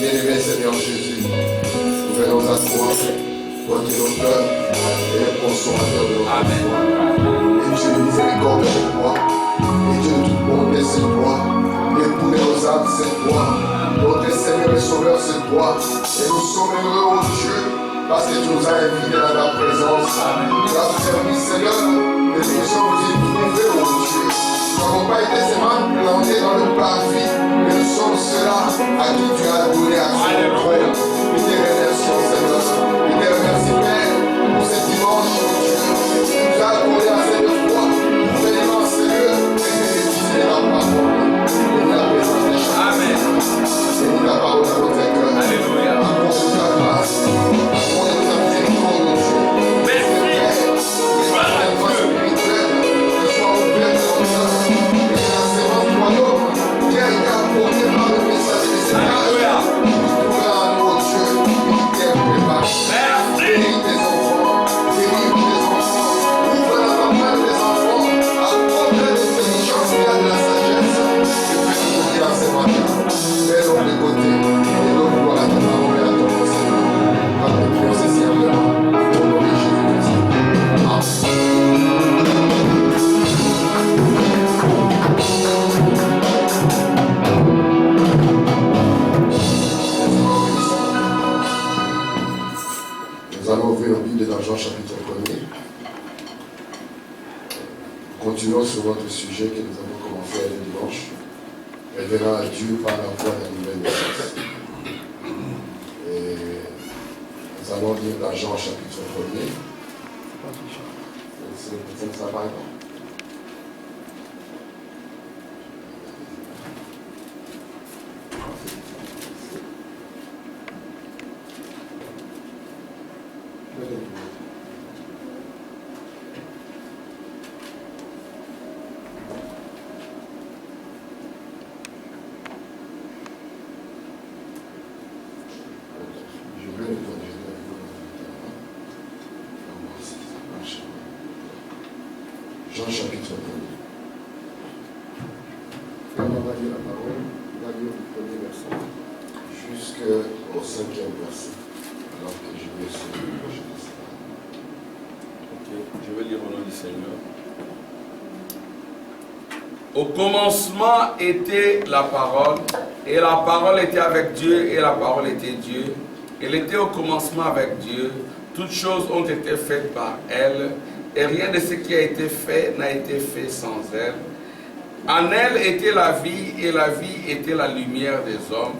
Bien-aimé Seigneur Jésus, nous venons à toi, toi qui es l'auteur et le consommateur de notre foi. Et tu es miséricorde, c'est toi. Et Dieu de toute bonté, c'est toi. L'époux de nos âmes, c'est toi. Notre Seigneur et Sauveur, c'est toi. Et nous sommes heureux, oh Dieu, parce que tu nous as invités dans ta présence. Tu as permis, Seigneur, et nous sommes trouvés, oh Dieu. Nous n'avons pas été seulement plantés dans le parvis, mais nous sommes ceux-là à qui tu as donné accès au trône. Nous te remercions, Seigneur. Nous te remercions, Père, pour ce dimanche, oh Dieu. Tu nous as donné assez de foi pour venir dans ce lieu et bénéficier de la parole et de la présence des chants. Amen. Et la parole de notre cœur. Alléluia. Accorde ta grâce. Accorde ta miséricorde, oh Dieu. Merci. Spirituel, qui soit ouvert dans nos cœurs. Qui a été apporté par le message de Seigneur. Oh Dieu, qui est préparé. Bénis tes enfants, bénis tes enfants, ouvre la campagne des enfants, accorde de l'intelligence et de la sagesse. Et fais-nous dire à ces matins, fais-nous de côté, et donne gloire à ta parole et à ton Seigneur. Alléluia, c'est Seigneur, au nom de Jésus-Christ. Nous allons ouvrir la Bible dans Jean chapitre 1er. Continuons sur notre sujet que nous avons commencé le dimanche. Révérant à Dieu par la voie de la nouvelle naissance. Et nous allons lire dans Jean chapitre 1er. Ça va, Jean chapitre 1er. On va lire la parole, on va lire le premier verset jusqu'au 5e verset. Alors que je vais essayer de projeter ça. Ok, je vais lire au nom du Seigneur. Au commencement était la parole, et la parole était avec Dieu, et la parole était Dieu. Elle était au commencement avec Dieu. Toutes choses ont été faites par elle, et rien de ce qui a été fait n'a été fait sans elle. En elle était la vie, et la vie était la lumière des hommes.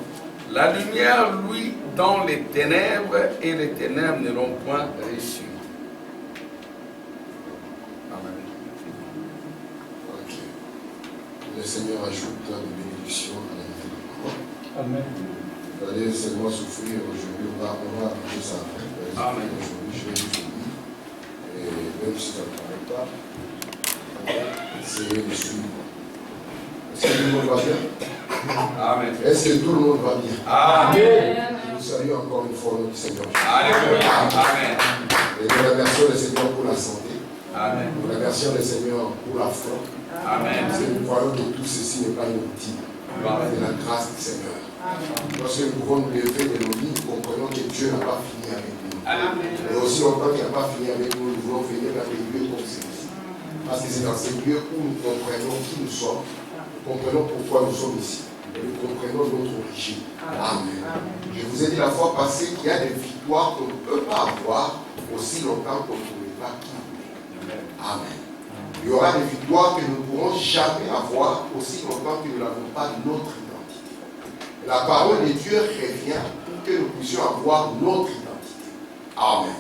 La lumière, lui, dans les ténèbres, et les ténèbres ne l'ont point reçue. Amen. Ok. Le Seigneur ajoute une bénédiction à la vie de la parole. Amen. Vous allez seulement souffrir aujourd'hui, on va arranger ça après. Amen. Aujourd'hui, je vais vous dire. Et même si ça ne paraît pas, essayez de suivre. Est-ce que tout le monde va bien? Amen. Est-ce que tout le monde va bien? Amen. Nous saluons encore une fois notre Seigneur. Alléluia. Amen. Et nous remercions le Seigneur pour la santé. Amen. Nous remercions le Seigneur pour la foi. Amen. Parce que nous croyons que tout ceci n'est pas inutile. C'est la grâce du Seigneur. Lorsque nous pouvons nous lever de nos vies, nous comprenons que Dieu n'a pas fini avec nous. Amen. Et aussi longtemps qu'il n'a pas fini avec nous, nous voulons venir dans des lieux comme celui-ci. Parce que c'est dans ces lieux où nous comprenons qui nous sommes, nous comprenons pourquoi nous sommes ici, et nous comprenons notre origine. Amen. Je vous ai dit la fois passée qu'il y a des victoires qu'on ne peut pas avoir aussi longtemps qu'on ne trouve pas qui nous est. Amen. Il y aura des victoires que nous ne pourrons jamais avoir aussi longtemps que nous n'avons pas notre identité. La parole de Dieu revient pour que nous puissions avoir notre identité. Amen.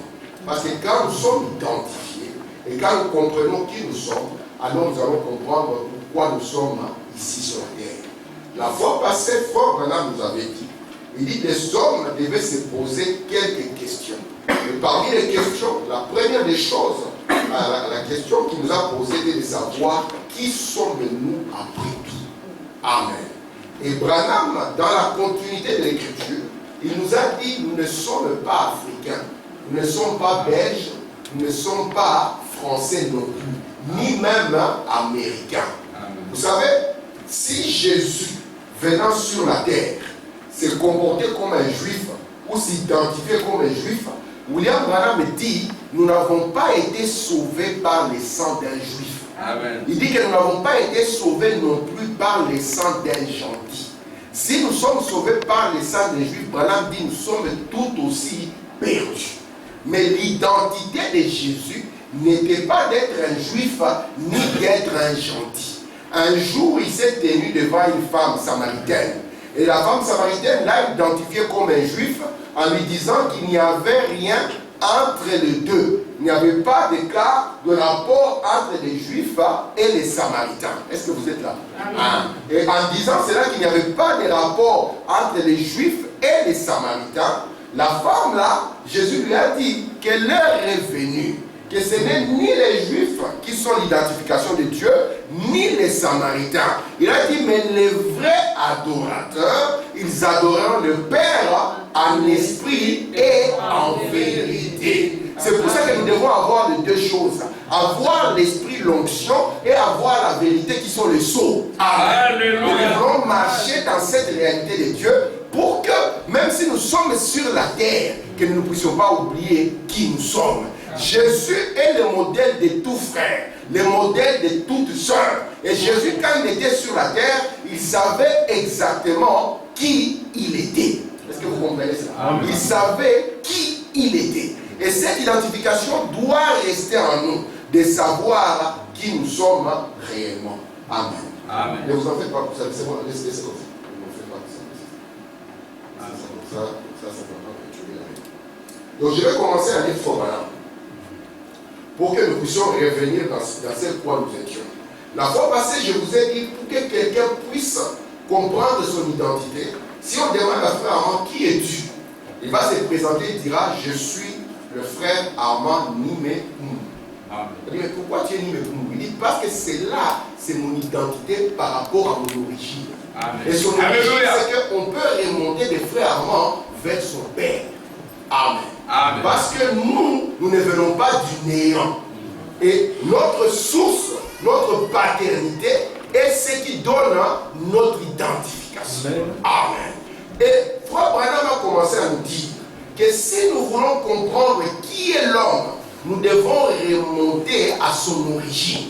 Parce que quand nous sommes identifiés et quand nous comprenons qui nous sommes, alors nous allons comprendre pourquoi nous sommes ici sur la terre. La fois passée, Frère Branham nous avait dit, il dit les hommes devaient se poser quelques questions. Et parmi les questions, la première des choses, la question qu'il nous a posée était de savoir qui sommes-nous après tout. Amen. Et Branham, dans la continuité de l'écriture, il nous a dit nous ne sommes pas africains, nous ne sommes pas belges, nous ne sommes pas français non plus, ni même américains. Amen. Vous savez, si Jésus venant sur la terre, se comporter comme un juif ou s'identifier comme un juif, William Branham dit, nous n'avons pas été sauvés par le sang d'un juif. Amen. Il dit que nous n'avons pas été sauvés non plus par le sang d'un gentil. Si nous sommes sauvés par le sang d'un juif, Branham dit, nous sommes tout aussi perdus. Mais l'identité de Jésus n'était pas d'être un juif ni d'être un gentil. Un jour, il s'est tenu devant une femme samaritaine. Et la femme samaritaine l'a identifié comme un juif en lui disant qu'il n'y avait rien entre les deux. Il n'y avait pas de cas de rapport entre les juifs et les samaritains. Est-ce que vous êtes là? Et en disant cela qu'il n'y avait pas de rapport entre les juifs et les samaritains, la femme là, Jésus lui a dit que l'heure est venue, que ce n'est ni les juifs qui sont l'identification de Dieu, ni les samaritains. Il a dit, mais les vrais adorateurs, ils adoreront le Père en esprit et en vérité. C'est pour ça que nous devons avoir les deux choses. Avoir l'esprit, l'onction, et avoir la vérité qui sont les sceaux. Amen. Nous devons marcher dans cette réalité de Dieu pour que, même si nous sommes sur la terre, que nous ne puissions pas oublier qui nous sommes. Jésus est le modèle de tout frère, le modèle de toute sœur. Et Jésus, quand il était sur la terre, il savait exactement qui il était. Est-ce que vous comprenez ça? Amen. Il savait qui il était. Et cette identification doit rester en nous, de savoir qui nous sommes réellement. Amen. Amen. Ne vous en faites pas pour ça, c'est bon, laissez comme ça. Ne vous faites pas pour ça. Ça va pas perturber la vie. Donc je vais commencer à lire fort maintenant, pour que nous puissions revenir dans ce quoi nous étions. La fois passée, je vous ai dit, pour que quelqu'un puisse comprendre son identité, si on demande à frère Armand, qui es-tu? Il va se présenter et dira, je suis le frère Armand Nimé Koumou. Il dit, mais pourquoi tu es Nimé Koumou? Il dit, parce que c'est là, c'est mon identité par rapport à mon origine. Amen. Et son origine, c'est qu'on peut remonter des frères Armand vers son père. Amen. Amen. Parce que nous ne venons pas du néant. Et notre source, notre paternité est ce qui donne notre identification. Amen. Et Frère Branham a commencé à nous dire que si nous voulons comprendre qui est l'homme, nous devons remonter à son origine.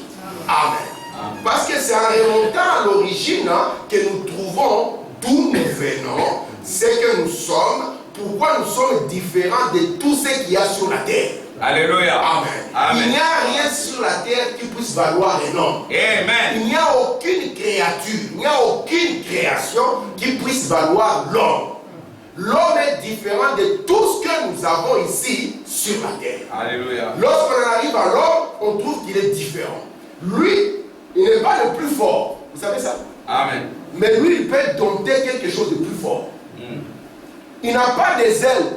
Amen. Parce que c'est en remontant à l'origine que nous trouvons d'où nous venons, ce que nous sommes, pourquoi nous sommes différents de tout ce qu'il y a sur la terre. Alléluia. Amen. Amen. Il n'y a rien sur la terre qui puisse valoir un homme. Amen. Il n'y a aucune créature, il n'y a aucune création qui puisse valoir l'homme. L'homme est différent de tout ce que nous avons ici sur la terre. Alléluia. Lorsqu'on arrive à l'homme, on trouve qu'il est différent. Lui, il n'est pas le plus fort. Vous savez ça? Amen. Mais lui, il peut dompter quelque chose de plus fort. Il n'a pas des ailes,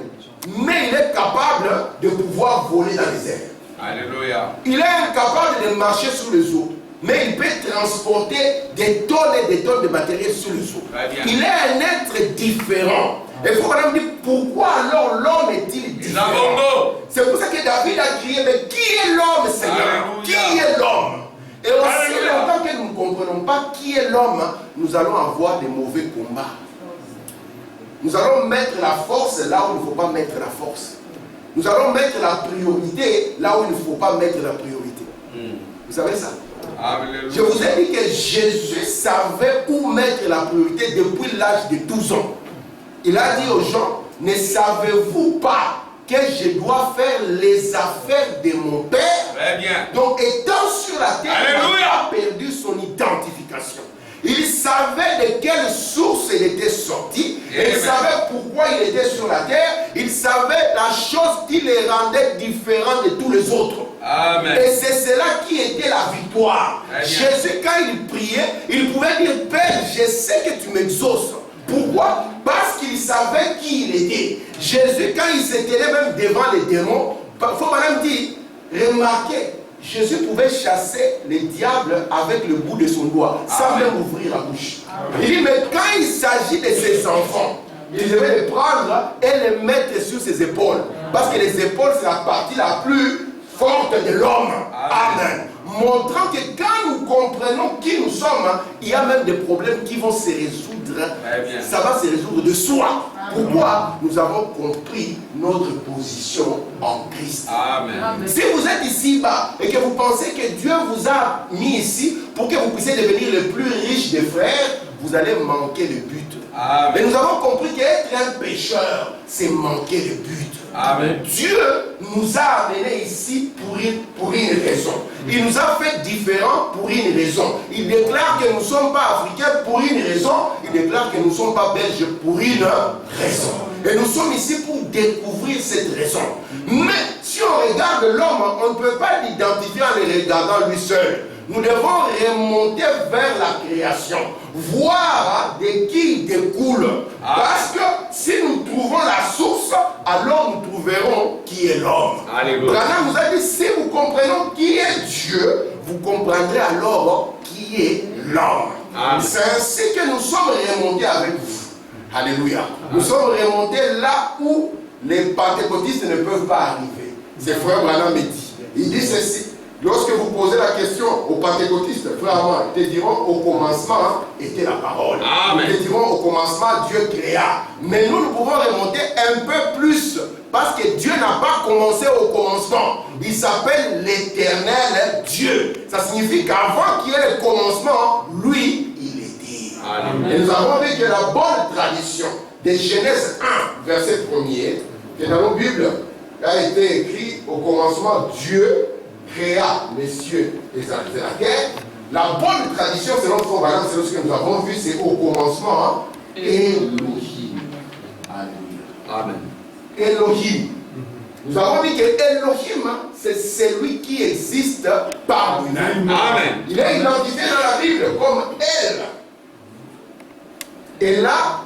mais il est capable de pouvoir voler dans les airs. Alléluia. Il est incapable de marcher sur les eaux, mais il peut transporter des tonnes et des tonnes de matériel sur les eaux. Il est un être différent. Et il faut quand même dire pourquoi alors l'homme est-il différent? C'est pour ça que David a crié, mais qui est l'homme, Seigneur? Qui est l'homme? Et aussi longtemps que nous ne comprenons pas qui est l'homme, nous allons avoir des mauvais combats. Nous allons mettre la force là où il ne faut pas mettre la force. Nous allons mettre la priorité là où il ne faut pas mettre la priorité. Vous savez ça? Alléluia. Je vous ai dit que Jésus savait où mettre la priorité depuis l'âge de 12 ans. Il a dit aux gens, ne savez-vous pas que je dois faire les affaires de mon Père? Très bien. Donc étant sur la terre, il n'a pas perdu son identification. Il savait de quelle source il était sorti. Il savait pourquoi il était sur la terre. Il savait la chose qui le rendait différent de tous les autres. Amen. Et c'est cela qui était la victoire. Jésus, quand il priait, il pouvait dire, Père, je sais que tu m'exauces. Pourquoi? Parce qu'il savait qui il était. Jésus, quand il s'était même devant les démons, il faut même dire, remarquez, Jésus pouvait chasser les diables avec le bout de son doigt, sans même ouvrir la bouche. Il dit, mais quand il s'agit de ses enfants, il devait les prendre et les mettre sur ses épaules. Parce que les épaules, c'est la partie la plus forte de l'homme. Amen. montrant que quand nous comprenons qui nous sommes, il y a même des problèmes qui vont se résoudre. Ça va se résoudre de soi. Pourquoi? Nous avons compris notre position en Christ. Amen. Si vous êtes ici-bas et que vous pensez que Dieu vous a mis ici pour que vous puissiez devenir le plus riche des frères, vous allez manquer le but. Amen. Mais nous avons compris qu'être un pécheur, c'est manquer le but. Amen. Dieu nous a amenés ici pour une raison. Il nous a fait différents pour une raison. Il déclare que nous ne sommes pas africains pour une raison. Il déclare que nous ne sommes pas belges pour une raison. Et nous sommes ici pour découvrir cette raison. Mais si on regarde l'homme, on ne peut pas l'identifier en le regardant lui seul. Nous devons remonter vers la création, voir de qui il découle. Parce que si nous trouvons la source, alors nous trouverons qui est l'homme. Branham nous a dit, si vous comprenez qui est Dieu, vous comprendrez alors qui est l'homme. C'est ainsi que nous sommes remontés avec vous. Alléluia. Nous sommes remontés là où les pentecôtistes ne peuvent pas arriver. C'est frère Branham me dit. Il dit ceci. Lorsque vous posez la question aux pentecôtistes, frère Amand, ils te diront au commencement était la parole. Amen. Ils te diront au commencement Dieu créa. Mais nous pouvons remonter un peu plus parce que Dieu n'a pas commencé au commencement. Il s'appelle l'Éternel Dieu. Ça signifie qu'avant qu'il y ait le commencement, lui, il était. Amen. Et nous avons vu que la bonne tradition de Genèse 1, verset 1er, qui est dans nos Bibles, a été écrit au commencement Dieu créa les cieux et la terre. La bonne tradition, selon Frère Branham, c'est ce que nous avons vu, c'est au commencement Elohim. Alléluia. Amen. Elohim. Nous avons dit que Elohim, c'est celui qui existe par lui-même. Amen. Il est identifié dans la Bible comme El. Et là,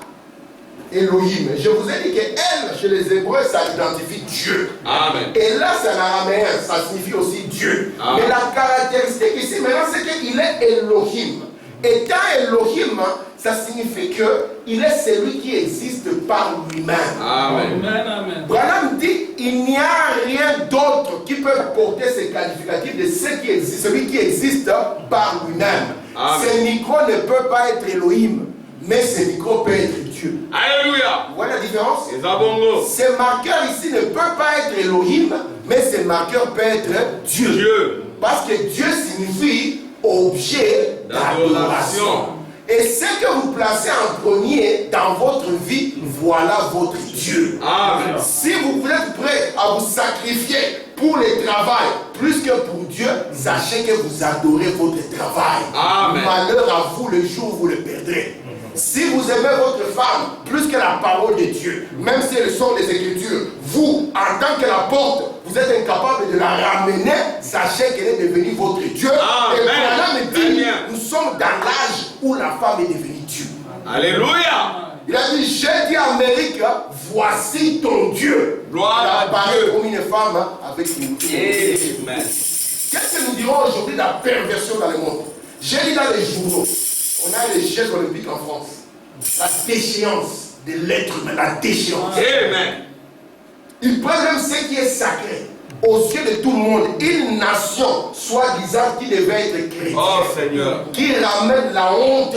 Elohim. Je vous ai dit que El, chez les Hébreux, ça identifie Dieu. Amen. Et là, c'est en araméen, ça signifie aussi Dieu. Amen. Mais la caractéristique ici, maintenant, c'est qu'il est Elohim. Étant Elohim, ça signifie qu'il est celui qui existe par lui-même. Amen. Branham dit il n'y a rien d'autre qui peut porter ces qualificatifs de celui qui existe par lui-même. Ce micro ne peut pas être Elohim, mais ce micro peut être Dieu. Alléluia. Vous voyez la différence? Ce marqueur ici ne peut pas être Elohim, mais ce marqueur peut être Dieu. Parce que Dieu signifie objet d'adoration. Et ce que vous placez en premier dans votre vie, voilà votre Dieu. Amen. Si vous êtes prêt à vous sacrifier pour le travail plus que pour Dieu, sachez que vous adorez votre travail. Amen. Malheur à vous le jour où vous le perdrez. Si vous aimez votre femme plus que la parole de Dieu, même si elles sont les Écritures, vous, en tant que la porte, vous êtes incapable de la ramener, sachez qu'elle est devenue votre Dieu. Amen. Et Branham dit, nous sommes dans l'âge où la femme est devenue Dieu. Alléluia. Il a dit, j'ai dit à Amérique, voici ton Dieu. Gloire à Dieu. Comme une femme avec une Amen. Qu'est-ce que nous dirons aujourd'hui de la perversion dans le monde? J'ai dit dans les journaux, on a les Jeux olympiques en France. La déchéance de l'être humain, la déchéance. Amen. Ils prennent même ce qui est sacré aux yeux de tout le monde. Une nation, soi-disant, qui devait être chrétienne. Oh Seigneur. Qui ramène la honte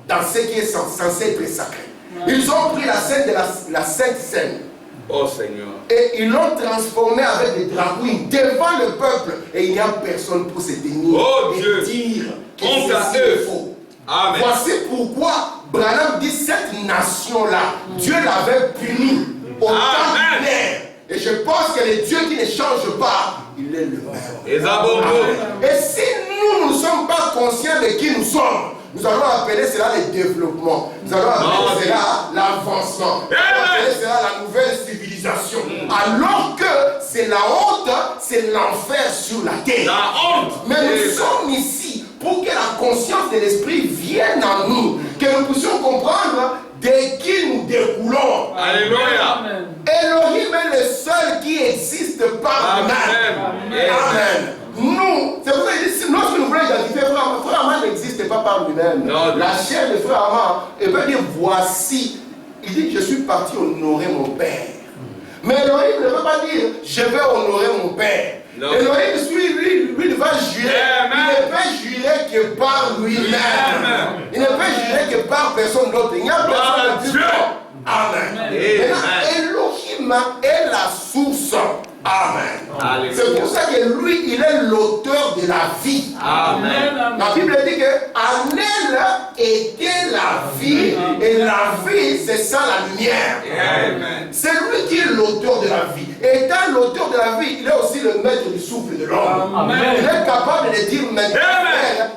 dans ce qui est censé être sacré. Ils ont pris la scène de la Sainte Seine. Oh Seigneur. Et ils l'ont transformé avec des dragouines devant le peuple. Et il n'y a personne pour se tenir et dire que c'est faux. Amen. Voici pourquoi Branham dit cette nation-là, Dieu l'avait punie au temps du Père. Et je pense que le Dieu qui ne change pas, il est le même. Et si nous ne sommes pas conscients de qui nous sommes, nous allons appeler cela le développement. Nous allons appeler cela l'avancement. Nous allons appeler cela la nouvelle civilisation. Alors que c'est la honte, c'est l'enfer sur la terre. La honte. Mais nous sommes ici pour que la conscience de l'esprit vienne en nous, que nous puissions comprendre de qui nous découlons. Alléluia. Elohim est le seul qui existe par lui-même. Amen. Nous, c'est pour ça qu'il dit, lorsque nous voulons identifier, frère Amand n'existe pas par lui-même. La chair de frère Amand, elle veut dire voici. Il dit, je suis parti honorer mon père. Mais Elohim ne veut pas dire, je vais honorer mon père. Non. Elohim, lui ne va jurer. Amen. Il ne peut jurer que par lui-même. Amen. Il ne peut jurer que par personne d'autre. Il n'y a personne de Dieu. Amen. Elohim est la source. Amen. Alléluia. C'est pour ça que lui, il est l'auteur de la vie. Amen. La Bible dit que en elle était la vie, et la vie, c'est ça la lumière. Amen. C'est lui qui est l'auteur de la vie. Étant l'auteur de la vie, il est aussi le maître du souffle de l'homme. Il est capable de dire maintenant,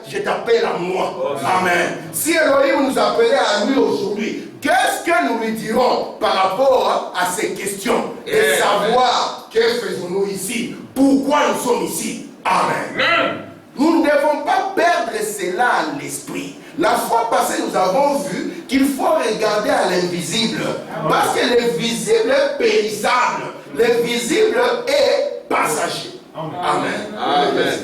je t'appelle à moi. Amen. Si Elohim nous appelait à lui aujourd'hui, qu'est-ce que nous lui dirons par rapport à ces questions? Et savoir que faisons-nous ici? Pourquoi nous sommes ici? Amen. Nous ne devons pas perdre cela à l'esprit. La fois passée, nous avons vu qu'il faut regarder à l'invisible. Parce que l'invisible est périssable. L'invisible est passager. Amen. Amen.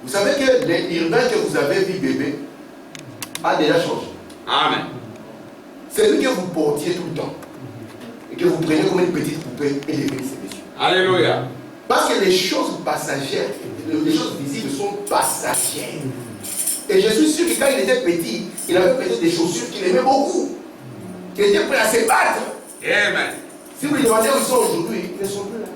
Vous savez que l'urbain que vous avez vu bébé a déjà changé. Amen. C'est lui que vous portiez tout le temps. Et que vous preniez comme une petite poupée et les laissez dessus. Alléluia. Parce que les choses passagères, les choses visibles sont passagères. Et je suis sûr que quand il était petit, il avait peut-être des chaussures qu'il aimait beaucoup. Qu'il était prêt à se battre. Amen. Si vous lui demandez où ils sont aujourd'hui, ils ne sont plus là.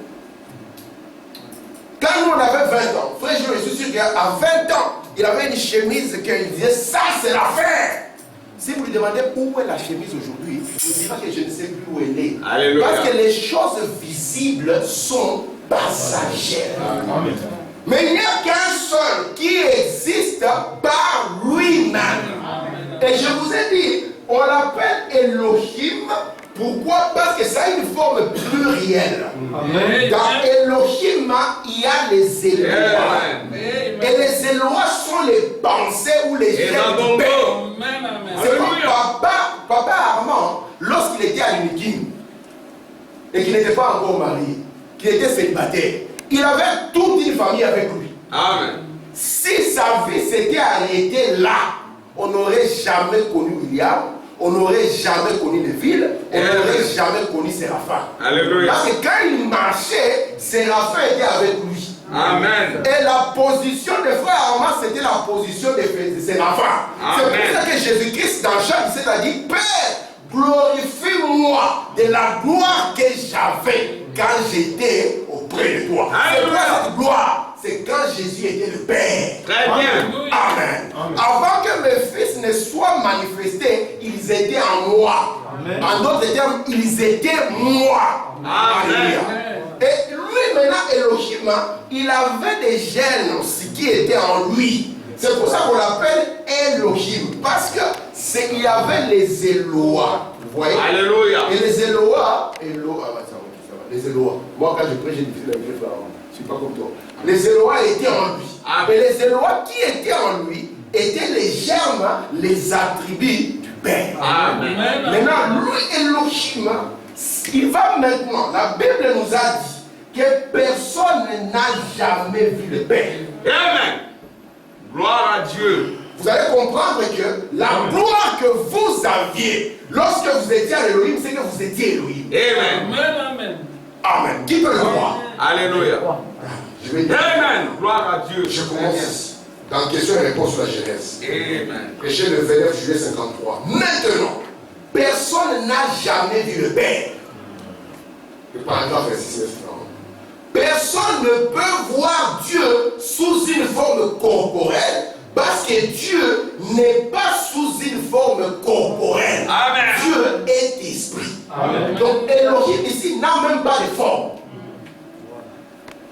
Quand nous on avait 20 ans, frère, je suis sûr qu'à 20 ans, il avait une chemise qu'il disait, ça c'est l'affaire. Si vous lui demandez où est la chemise aujourd'hui, il dira que je ne sais plus où elle est. Alléluia. Parce que les choses visibles sont passagères. Amen. Mais il n'y a qu'un seul qui existe par lui-même. Et je vous ai dit, on l'appelle Elohim. Pourquoi? Parce que ça a une forme plurielle. Amen. Dans Elohim, il y a les Eloah. Et les Eloah sont les pensées ou les germes du Père. C'est comme papa Armand, lorsqu'il était à l'Unikin, et qu'il n'était pas encore marié, qu'il était célibataire, il avait toute une famille avec lui. Amen. Si sa vie s'était arrêtée là, on n'aurait jamais connu William, on n'aurait jamais connu les villes, on n'aurait jamais connu Séraphin. Alléluia. Parce que quand il marchait, Séraphin était avec lui. Amen. Et la position de frère Armand, c'était la position de Séraphin. C'est pour ça que Jésus-Christ, dans Jean 17, a dit, Père, glorifie-moi de la gloire que j'avais quand j'étais auprès de toi. C'est quoi cette gloire? C'est quand Jésus était le Père. Très bien. Amen. Avant que mes fils ne soient manifestés, ils étaient en moi. Amen. En d'autres termes, ils étaient moi. Amen. Et lui maintenant, Elohim, il avait des gènes aussi qui étaient en lui. C'est pour ça qu'on l'appelle Elohim. Parce que il y avait les Eloah. Vous voyez? Alléluia. Et les Eloah, les Eloah. Moi quand je prêche, j'ai difficile avec les frères. Je ne suis pas comme toi. Les Eloah étaient en lui. Amen. Et les Eloah qui étaient en lui étaient les germes, les attributs du Père. Amen. Maintenant, lui, Elohim, il va maintenant, la Bible nous a dit que personne n'a jamais vu le Père. Amen. Gloire à Dieu. Vous allez comprendre que la gloire que vous aviez lorsque vous étiez à Elohim, c'est que vous étiez Elohim. Amen. Amen. Qui peut le croire? Alléluia. Je vais dire. Amen. Gloire à Dieu. Je commence dans question et réponse sur la Genèse. Amen. Prêché le 29 juillet 53. Maintenant, personne n'a jamais vu le Père. Le paragraphe est ici. Personne ne peut voir Dieu sous une forme corporelle parce que Dieu n'est pas sous une forme corporelle. Amen. Dieu est esprit. Amen. Donc Elohim ici n'a même pas de forme.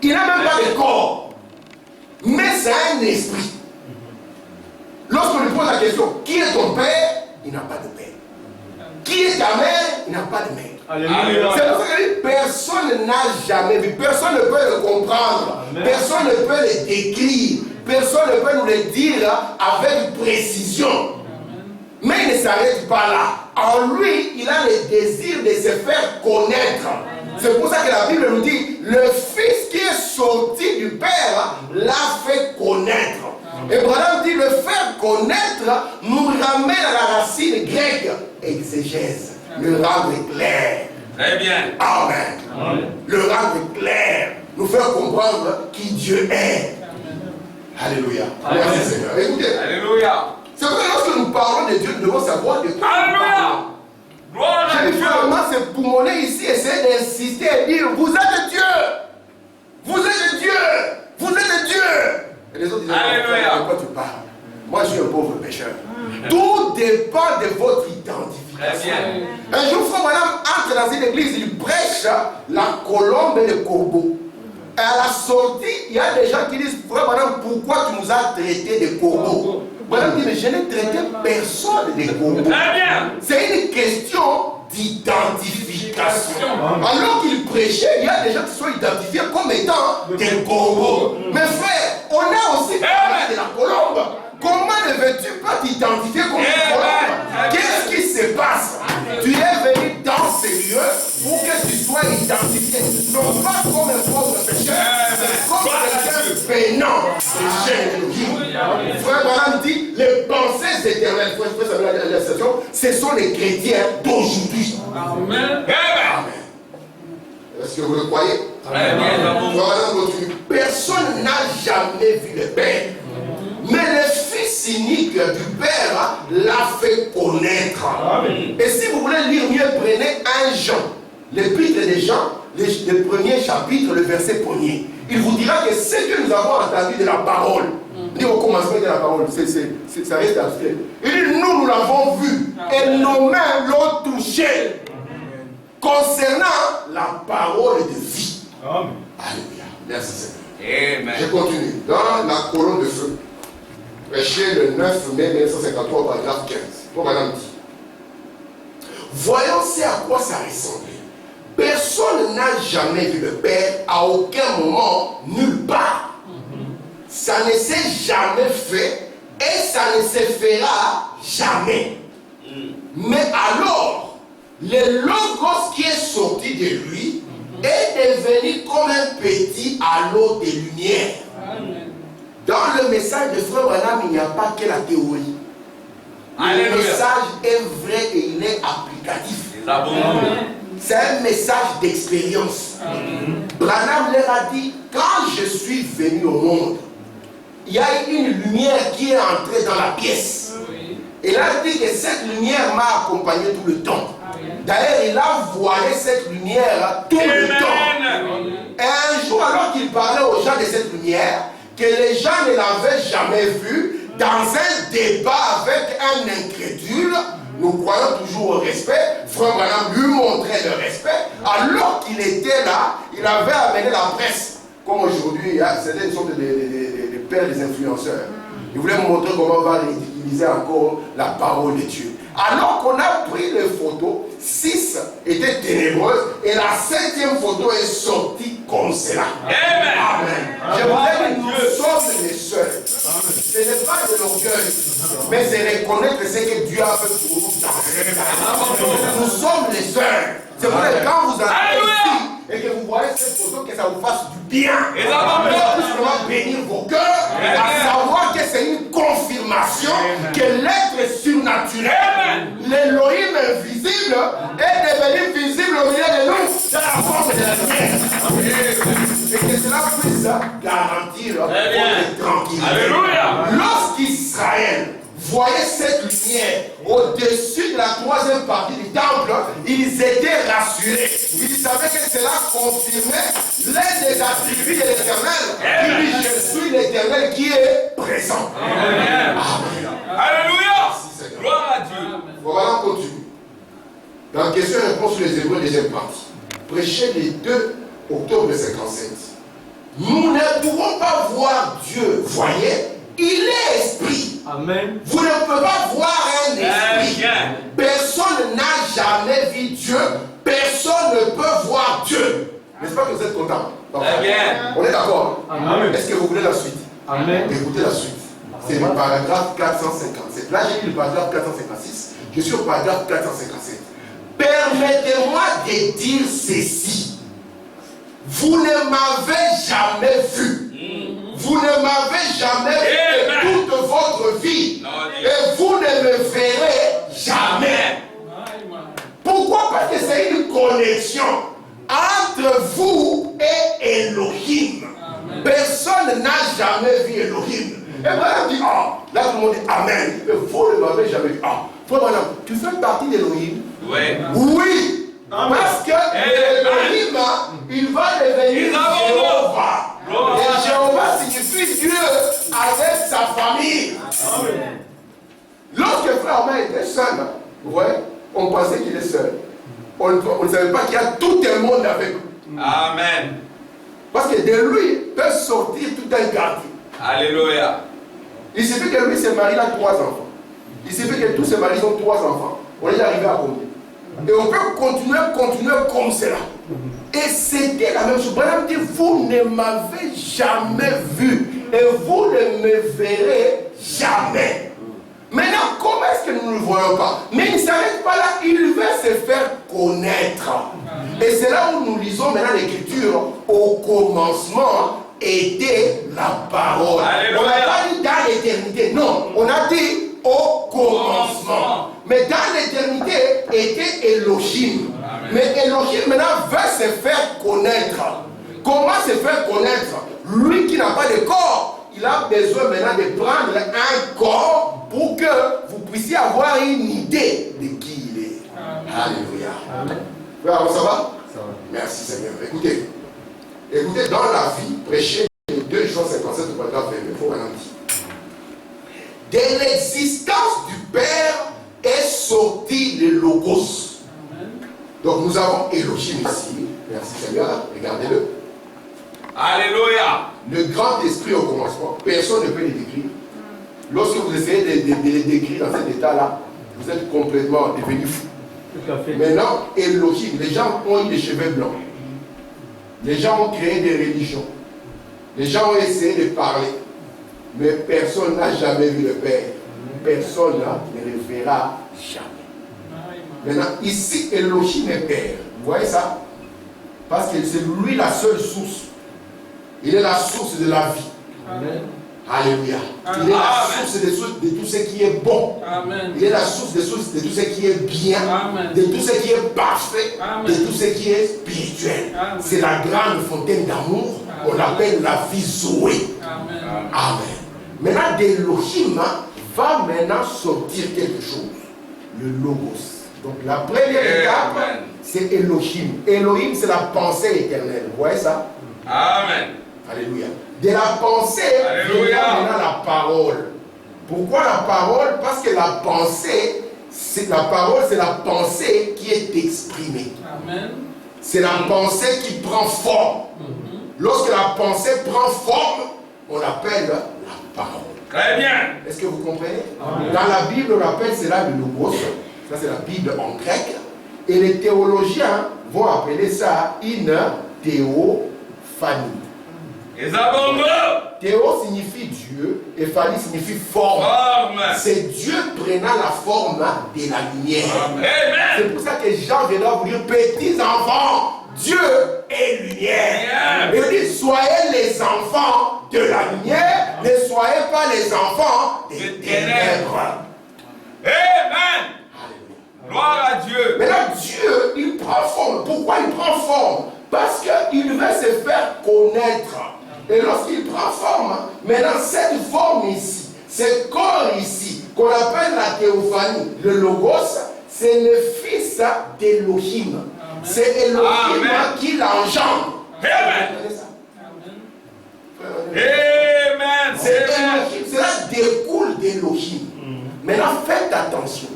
Il n'a même pas de corps. Mais c'est un esprit. Lorsqu'on lui pose la question, qui est ton père? Il n'a pas de père. Qui est ta mère? Il n'a pas de mère. Alléluia. C'est pour ça que personne n'a jamais vu, personne ne peut le comprendre, amen. Personne ne peut le décrire, personne ne peut nous le dire avec précision. Amen. Mais il ne s'arrête pas là. En lui, il a le désir de se faire connaître. C'est pour ça que la Bible nous dit, le Fils qui est sorti du Père l'a fait connaître. Amen. Et Branham dit, le faire connaître nous ramène à la racine grecque, exégèse. Le rendre clair. Très bien. Amen. Amen. Le rendre clair, nous faire comprendre qui Dieu est. Alléluia. Amen. Merci Seigneur. Écoutez. Alléluia. C'est vrai, lorsque nous parlons de Dieu, nous devons savoir de quoi. Alléluia. Gloire à Dieu. C'est pulmoner ici, essayer d'insister et dire, vous êtes Dieu. Vous êtes Dieu. Vous êtes Dieu. Et les autres disent, de quoi tu parles? Moi, je suis un pauvre pécheur. Tout dépend de votre identification. Un jour, frère madame entre dans une église, il prêche la colombe et le corbeau. Et à la sortie, il y a des gens qui disent, frère madame, pourquoi tu nous as traité de corbeaux? Madame dit, mais je n'ai traité personne de corbeaux. C'est une question d'identification. Alors qu'il prêchait, il y a des gens qui sont identifiés comme étant des corbeaux. Mais frère, on a aussi parlé de la colombe. Comment ne veux-tu pas t'identifier comme une colombe? Qu'est-ce qui se passe? Tu es venu dans ces lieux pour que tu sois identifié. Non pas comme un pauvre pécheur, mais comme quelqu'un peinant. Frère Branham dit, les pensées éternelles, ce sont les chrétiens d'aujourd'hui. Amen. Est-ce que vous le croyez? Personne n'a jamais vu le Père. Mais le Fils unique du Père l'a fait connaître. Amen. Et si vous voulez lire mieux, prenez 1 Jean, l'épître de Jean, le premier chapitre, le verset 1er. Il vous dira que ce que nous avons entendu de la parole, dit au commencement de la parole, ça reste abstrait. Il dit, nous l'avons vu et nos mains l'ont touché concernant la parole de vie. Amen. Alléluia. Merci Seigneur. Amen. Je continue. Dans la colonne de feu, prêché le 9 mai 1953, paragraphe 15. Pour madame dit, voyons c'est à quoi ça ressemblait. Personne n'a jamais vu le Père à aucun moment, nulle part. Ça ne s'est jamais fait et ça ne se fera jamais. Mais alors, le Logos qui est sorti de lui est devenu comme un petit halo de lumière. Dans le message de Frère Branham, il n'y a pas que la théorie. Le message est vrai et il est applicatif. C'est un message d'expérience. Branham leur a dit, quand je suis venu au monde, il y a une lumière qui est entrée dans la pièce. Il a dit que cette lumière m'a accompagné tout le temps. D'ailleurs, il a voilé cette lumière tout le temps. Et un jour, alors qu'il parlait aux gens de cette lumière, que les gens ne l'avaient jamais vu, dans un débat avec un incrédule, nous croyons toujours au respect. Frère Branham lui montrait le respect. Alors qu'il était là, il avait amené la presse. Comme aujourd'hui, c'était une sorte de père des influenceurs. Il voulait montrer comment on va ridiculiser encore la parole de Dieu. Alors qu'on a pris les photos, 6 étaient ténébreuses et la 7e photo est sortie comme cela. Amen. Je voudrais que nous sommes les seuls. Ce n'est pas de l'orgueil, mais c'est reconnaître ce que Dieu a fait pour nous. Nous sommes les seuls. C'est pour ça que quand vous arrivez ici et que vous voyez cette photo, que ça vous fasse du bien. Et ça va bénir vos cœurs, à savoir que c'est une confirmation que l'être surnaturel, l'Élohim invisible, est devenu visible au milieu de nous dans la forme de la lumière. Et que cela puisse garantir votre tranquillité. Lorsqu'Israël voyait cette lumière au-dessus de la 3e partie du temple, ils étaient rassurés. Ils savaient que cela confirmait l'un des attributs de l'Éternel. Il dit, je suis l'Éternel qui est présent. Amen. Alléluia. Gloire à Dieu. Voilà, on continue. Dans la question et réponse sur les Hébreux, deuxième partie. Prêché le 2 octobre 57. Nous ne pouvons pas voir Dieu, voyez. Il est esprit. Amen. Vous ne pouvez pas voir un esprit. Personne n'a jamais vu Dieu. Personne ne peut voir Dieu. N'est-ce pas que vous êtes content? On est d'accord? Est-ce que vous voulez la suite? Amen. Écoutez la suite. C'est le paragraphe 457. Là, j'ai lu le paragraphe 456. Je suis au paragraphe 457. Permettez-moi de dire ceci. Vous ne m'avez jamais vu. Vous ne m'avez jamais vu toute votre vie. Et vous ne me verrez jamais. Pourquoi? Parce que c'est une connaissance. connexion entre vous et Elohim. Personne n'a jamais vu Elohim. Et Branham dit, ah, là tout le monde dit Amen. Mais vous ne m'avez jamais vu. Ah, frère Branham, tu fais partie d'Elohim? Oui. Oui. Parce que Elohim, il va devenir Jéhovah. Et Jéhovah signifie Dieu avec sa famille. Amen. Lorsque frère Omar était seul, ouais, on pensait qu'il est seul. On ne savait pas qu'il y a tout un monde avec lui. Amen. Parce que de lui peut sortir tout un quartier. Alléluia. Il suffit que lui se marie à 3 enfants. Il suffit que tous ses maris ont 3 enfants. On est arrivé à combien? Et on peut continuer comme cela. Et c'était la même chose. Branham dit, vous ne m'avez jamais vu. Et vous ne me verrez jamais. Maintenant, comment est-ce que nous ne le voyons pas? Mais il ne s'arrête pas là, il veut se faire connaître. Et c'est là où nous lisons maintenant l'Écriture. Au commencement était la parole. Alléluia. On n'a pas dit dans l'éternité, non, on a dit au commencement. Mais dans l'éternité était Elohim. Amen. Mais Elohim maintenant veut se faire connaître. Comment se faire connaître? Lui qui n'a pas de corps, il a besoin maintenant de prendre un corps pour que vous puissiez avoir une idée de qui il est. Amen. Alléluia. Amen. Alors, ça va? Merci Seigneur. Écoutez, dans la vie, prêcher 2 Jean 57 au paragraphe 20, il faut maintenant dire. De l'existence du Père est sorti le Logos. Amen. Donc nous avons Elohim ici. Merci Seigneur. Regardez-le. Alléluia. Le grand esprit au commencement, personne ne peut le décrire. Lorsque vous essayez de le décrire dans cet état-là, vous êtes complètement devenu fou. Maintenant, Elohim, les gens ont eu des cheveux blancs. Les gens ont créé des religions. Les gens ont essayé de parler. Mais personne n'a jamais vu le Père. Personne ne le verra jamais. Maintenant, ici, Elohim est Père. Vous voyez ça? Parce que c'est lui la seule source. Il est la source de la vie. Amen. Alléluia. Amen. Il est la source de tout ce qui est bon. Amen. Il est la source de tout ce qui est bien. Amen. De tout ce qui est parfait. Amen. De tout ce qui est spirituel. C'est la grande fontaine d'amour. On l'appelle la vie Zoé. Amen. Amen. Maintenant, d'Elohim va maintenant sortir quelque chose. Le Logos. Donc la première étape, c'est Elohim. Elohim, c'est la pensée éternelle. Vous voyez ça? Amen. Alléluia. De la pensée, vient maintenant la parole. Pourquoi la parole? Parce que la pensée, c'est la parole, c'est la pensée qui est exprimée. Amen. C'est la pensée qui prend forme. Lorsque la pensée prend forme, on l'appelle la parole. Très bien. Est-ce que vous comprenez? Amen. Dans la Bible, on appelle cela le Logos. Ça, c'est la Bible en grec. Et les théologiens vont appeler ça une théophanie. Théo signifie Dieu et phanie signifie forme. C'est Dieu prenant la forme de la lumière. C'est pour ça que Jean viendra vous dire, petits enfants, Dieu est lumière. Il dit, soyez les enfants de la lumière, ne soyez pas les enfants des ténèbres. Amen. Gloire à Dieu. Mais là, Dieu, il prend forme. Pourquoi il prend forme? Parce qu'il veut se faire connaître. Et lorsqu'il prend forme, maintenant cette forme ici, ce corps ici, qu'on appelle la théophanie, le Logos, c'est le fils d'Elohim. C'est Elohim qui l'engendre. Amen. Amen. C'est Elohim, cela découle d'Elohim. Maintenant faites attention.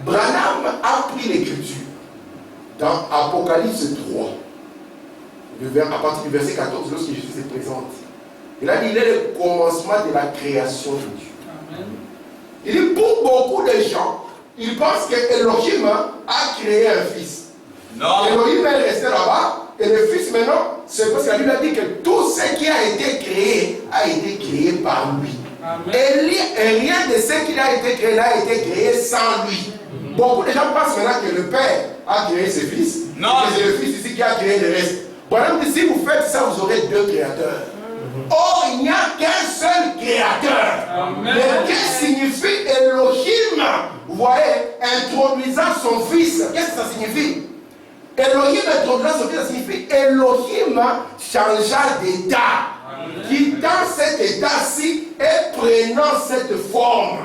Branham a pris l'écriture dans Apocalypse 3. À partir du verset 14, lorsque Jésus se présente, il a dit, il est le commencement de la création de Dieu. Amen. Il dit, pour beaucoup de gens, ils pensent que Elohim a créé un fils. Non. Elohim est resté là-bas, et le fils maintenant, c'est parce que la Bible a dit que tout ce qui a été créé par lui. Amen. Et rien de ce qui a été créé n'a été créé sans lui. Beaucoup de gens pensent maintenant que le Père a créé ses fils. Non. Et c'est le Fils ici qui a créé le reste. Par exemple, si vous faites ça, vous aurez 2 créateurs. Or, il n'y a qu'un seul créateur. Amen. Mais qu'est-ce que signifie Elohim? Vous voyez, introduisant son fils, qu'est-ce que ça signifie? Elohim introduit ce qui signifie Elohim changea d'état. Quittant cet état-ci et prenant cette forme.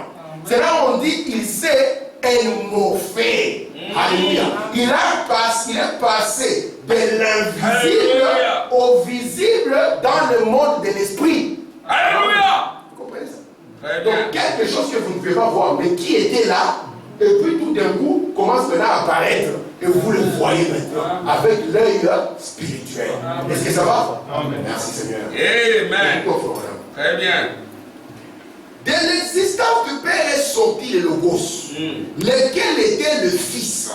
C'est là où on dit il s'est émorphé. Alléluia. Il est passé de l'invisible au visible dans le monde de l'esprit. Alléluia. Vous comprenez ça? Donc quelque chose que vous ne pouvez pas voir, mais qui était là, et puis tout d'un coup commence maintenant à apparaître. Et vous le voyez maintenant avec l'œil spirituel. Est-ce que ça va? Amen. Merci Seigneur. Amen. Très bien. De l'existence du Père est sorti le Logos, lequel était le Fils,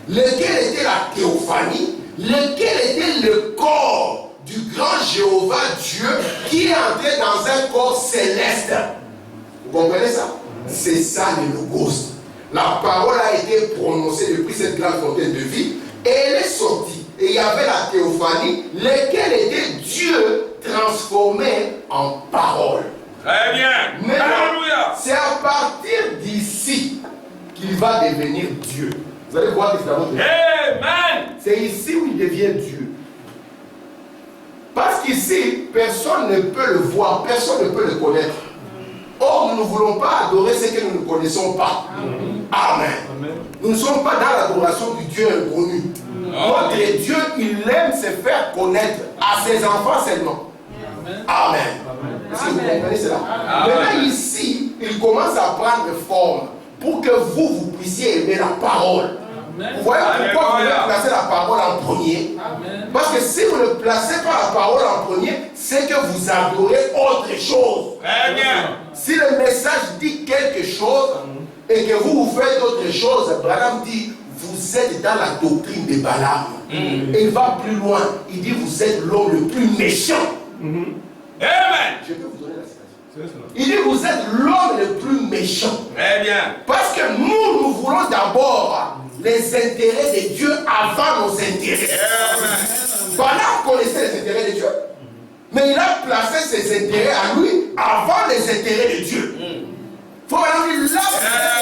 lequel était la théophanie, lequel était le corps du grand Jéhovah Dieu qui est entré dans un corps céleste. Vous comprenez ça? C'est ça le Logos. La parole a été prononcée depuis cette grande fontaine de vie et elle est sortie. Et il y avait la théophanie, lequel était Dieu transformé en parole. Très bien. Alléluia. C'est à partir d'ici qu'il va devenir Dieu. Vous allez voir différemment. Amen. C'est ici où il devient Dieu. Parce qu'ici, personne ne peut le voir, personne ne peut le connaître. Or, nous ne voulons pas adorer ce que nous ne connaissons pas. Amen. Amen. Nous ne sommes pas dans l'adoration du Dieu inconnu. Notre Dieu, il aime se faire connaître à ses enfants seulement. Amen. Est-ce que vous comprenez cela? Maintenant, ici, il commence à prendre forme pour que vous puissiez aimer la parole. Vous voyez pourquoi vous devez placer la parole en premier? Parce que si vous ne placez pas la parole en premier, c'est que vous adorez autre chose. Très bien. Si le message dit quelque chose et que vous faites autre chose, Balaam dit, vous êtes dans la doctrine de Balaam. Et il va plus loin. Il dit, vous êtes l'homme le plus méchant. Amen. Je peux vous donner la citation. Il dit, vous êtes l'homme le plus méchant. Très bien. Parce que nous voulons d'abord les intérêts de Dieu avant nos intérêts. Balaam connaissait les intérêts de Dieu. Mais il a placé ses intérêts à lui avant les intérêts de Dieu. Il faut vraiment dire, là,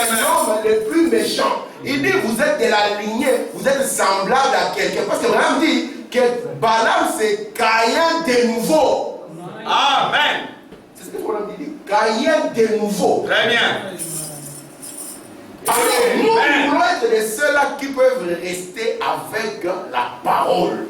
c'est l'homme le plus méchant. Il dit, vous êtes de la lignée, vous êtes semblable à quelqu'un. Parce que Balaam dit que Balaam, c'est Caïn de nouveau. Amen. C'est ce que Balaam dit, Caïn de nouveau. Très bien. Alors, nous voulons être les seuls qui peuvent rester avec la parole.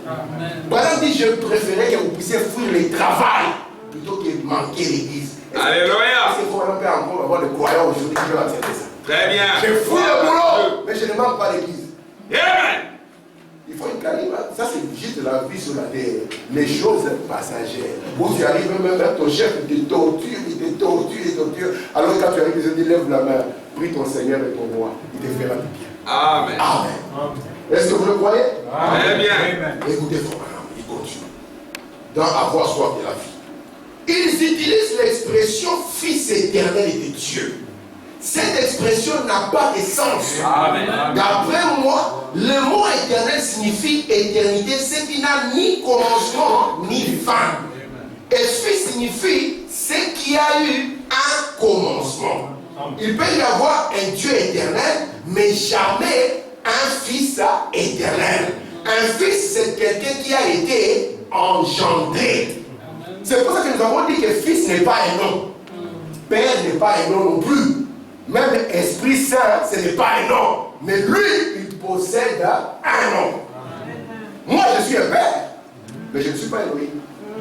Balaam dit, je préférais que vous puissiez fuir le travail plutôt que manquer l'église. Alléluia. Parce qu'il faut encore avoir des croyants aujourd'hui qui peuvent accepter ça. Très bien. Je fouille le boulot, mais je ne manque pas l'église. Amen. Il faut une carrière. Ça, c'est juste la vie sur la terre. Les choses passagères. Où tu arrives, même ton chef, il te torture, il te torture, il te torture. Alors quand tu arrives, il te dit, lève la main, prie ton Seigneur et ton roi. Il te fera du bien. Amen. Amen. Est-ce que vous le croyez? Très bien. Écoutez, frère, il continue. Dans avoir soif de la vie. Ils utilisent l'expression Fils éternel de Dieu. Cette expression n'a pas de sens. D'après moi, le mot éternel signifie éternité, ce qui n'a ni commencement ni fin. Et fils signifie ce qui a eu un commencement. Il peut y avoir un Dieu éternel, mais jamais un fils éternel. Un fils, c'est quelqu'un qui a été engendré. C'est pour ça que nous avons dit que fils n'est pas un nom. Père n'est pas un nom non plus. Même Esprit Saint, ce n'est pas un nom. Mais lui, il possède un nom. Moi, je suis un père. Mais je ne suis pas Elohim.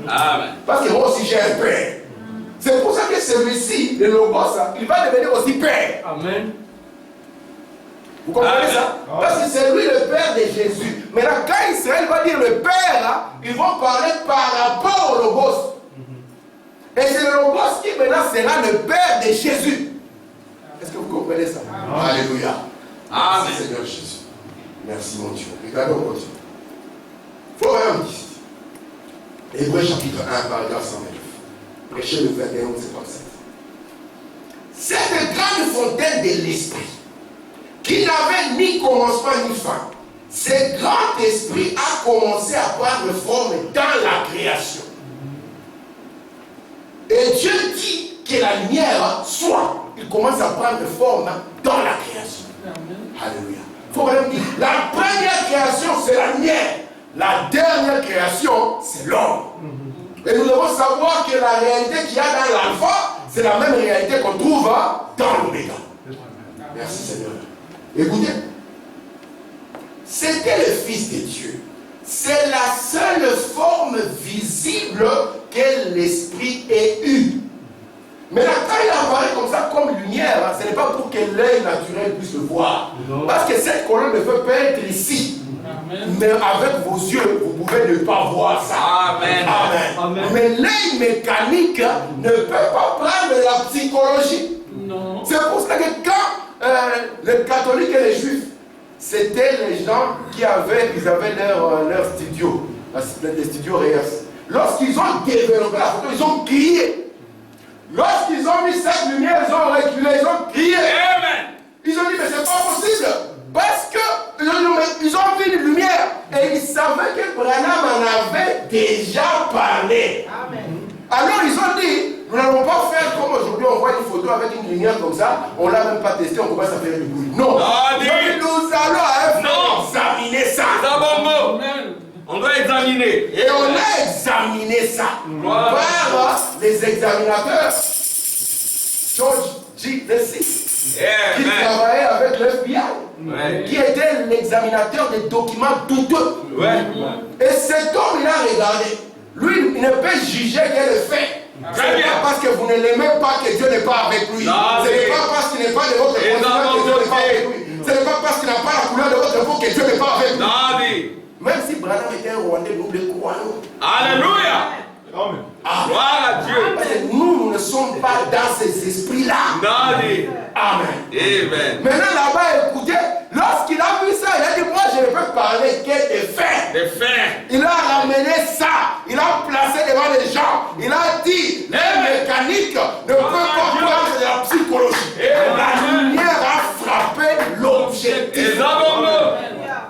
Amen. Parce que moi aussi, j'ai un père. C'est pour ça que celui-ci, le Logos, il va devenir aussi père. Amen. Vous comprenez ça? Parce que c'est lui le père de Jésus. Maintenant, quand Israël va dire le père, ils vont parler par rapport au Logos. Et c'est le Logos qui maintenant sera le père de Jésus. Est-ce que vous comprenez ça? Amen. Alléluia. Amen. Merci Seigneur Jésus. Merci mon Dieu. Regardons, on continue. Faut vraiment dire. Hébreux chapitre 1, paragraphe 129. Prêchez le 21 au 57. Cette grande fontaine de l'esprit, qui n'avait ni commencement ni fin, ce grand esprit a commencé à prendre forme dans la création. Et Dieu dit que la lumière soit. Il commence à prendre forme dans la création. Alléluia. Faut même dire, la première création, c'est la lumière. La dernière création, c'est l'homme. Et nous devons savoir que la réalité qu'il y a dans l'alpha, c'est la même réalité qu'on trouve dans l'oméga. Merci Seigneur. Écoutez, c'était le Fils de Dieu. C'est la seule forme visible que l'Esprit ait eue. Mais là, quand il apparaît comme ça, comme lumière, ce n'est pas pour que l'œil naturel puisse le voir. Parce que cette colonne ne peut pas être ici. Mais avec vos yeux, vous pouvez ne pas voir ça. Amen. Amen. Mais l'œil mécanique ne peut pas prendre la psychologie. Non. C'est pour ça que quand les catholiques et les juifs, c'était les gens qui avaient, leur studio, les studios Reyes. Lorsqu'ils ont développé la photo, ils ont crié. Lorsqu'ils ont mis cette lumière, ils ont reculé, ils ont crié. Amen. Ils ont dit, mais c'est pas possible. Parce que ils ont vu une lumière et ils savaient que Branham en avait déjà parlé. Amen. Alors ils ont dit, nous n'allons pas faire comme aujourd'hui, on voit une photo avec une lumière comme ça, on ne l'a même pas testé, on commence à faire du bruit. Non. Nous allons examiner ça. On doit examiner. Et on a examiné ça par les examinateurs. George G. Dessy, qui travaillait avec l'FBI, qui était l'examinateur des documents douteux. Et cet homme, il a regardé. Lui, il ne peut juger quel est fait. Ce n'est pas parce que vous ne l'aimez pas que Dieu n'est pas avec lui. Ce n'est pas parce qu'il n'est pas de votre continent que Dieu n'est pas avec lui. Ce n'est pas parce qu'il n'a pas la couleur de votre peau que Dieu n'est pas avec lui. Même si Branham était un Rwandais, nous le croyons. Alléluia. Amen. Gloire à Dieu. Parce que nous ne sommes pas dans ces esprits-là. Amen. Amen. Maintenant là-bas, écoutez, lorsqu'il a vu ça, il a dit, moi je ne peux parler que des faits. Des faits. Il a ramené ça, il a placé devant les gens, il a dit, les mécaniques ne peuvent pas prendre de la psychologie. La lumière a frappé l'objectif.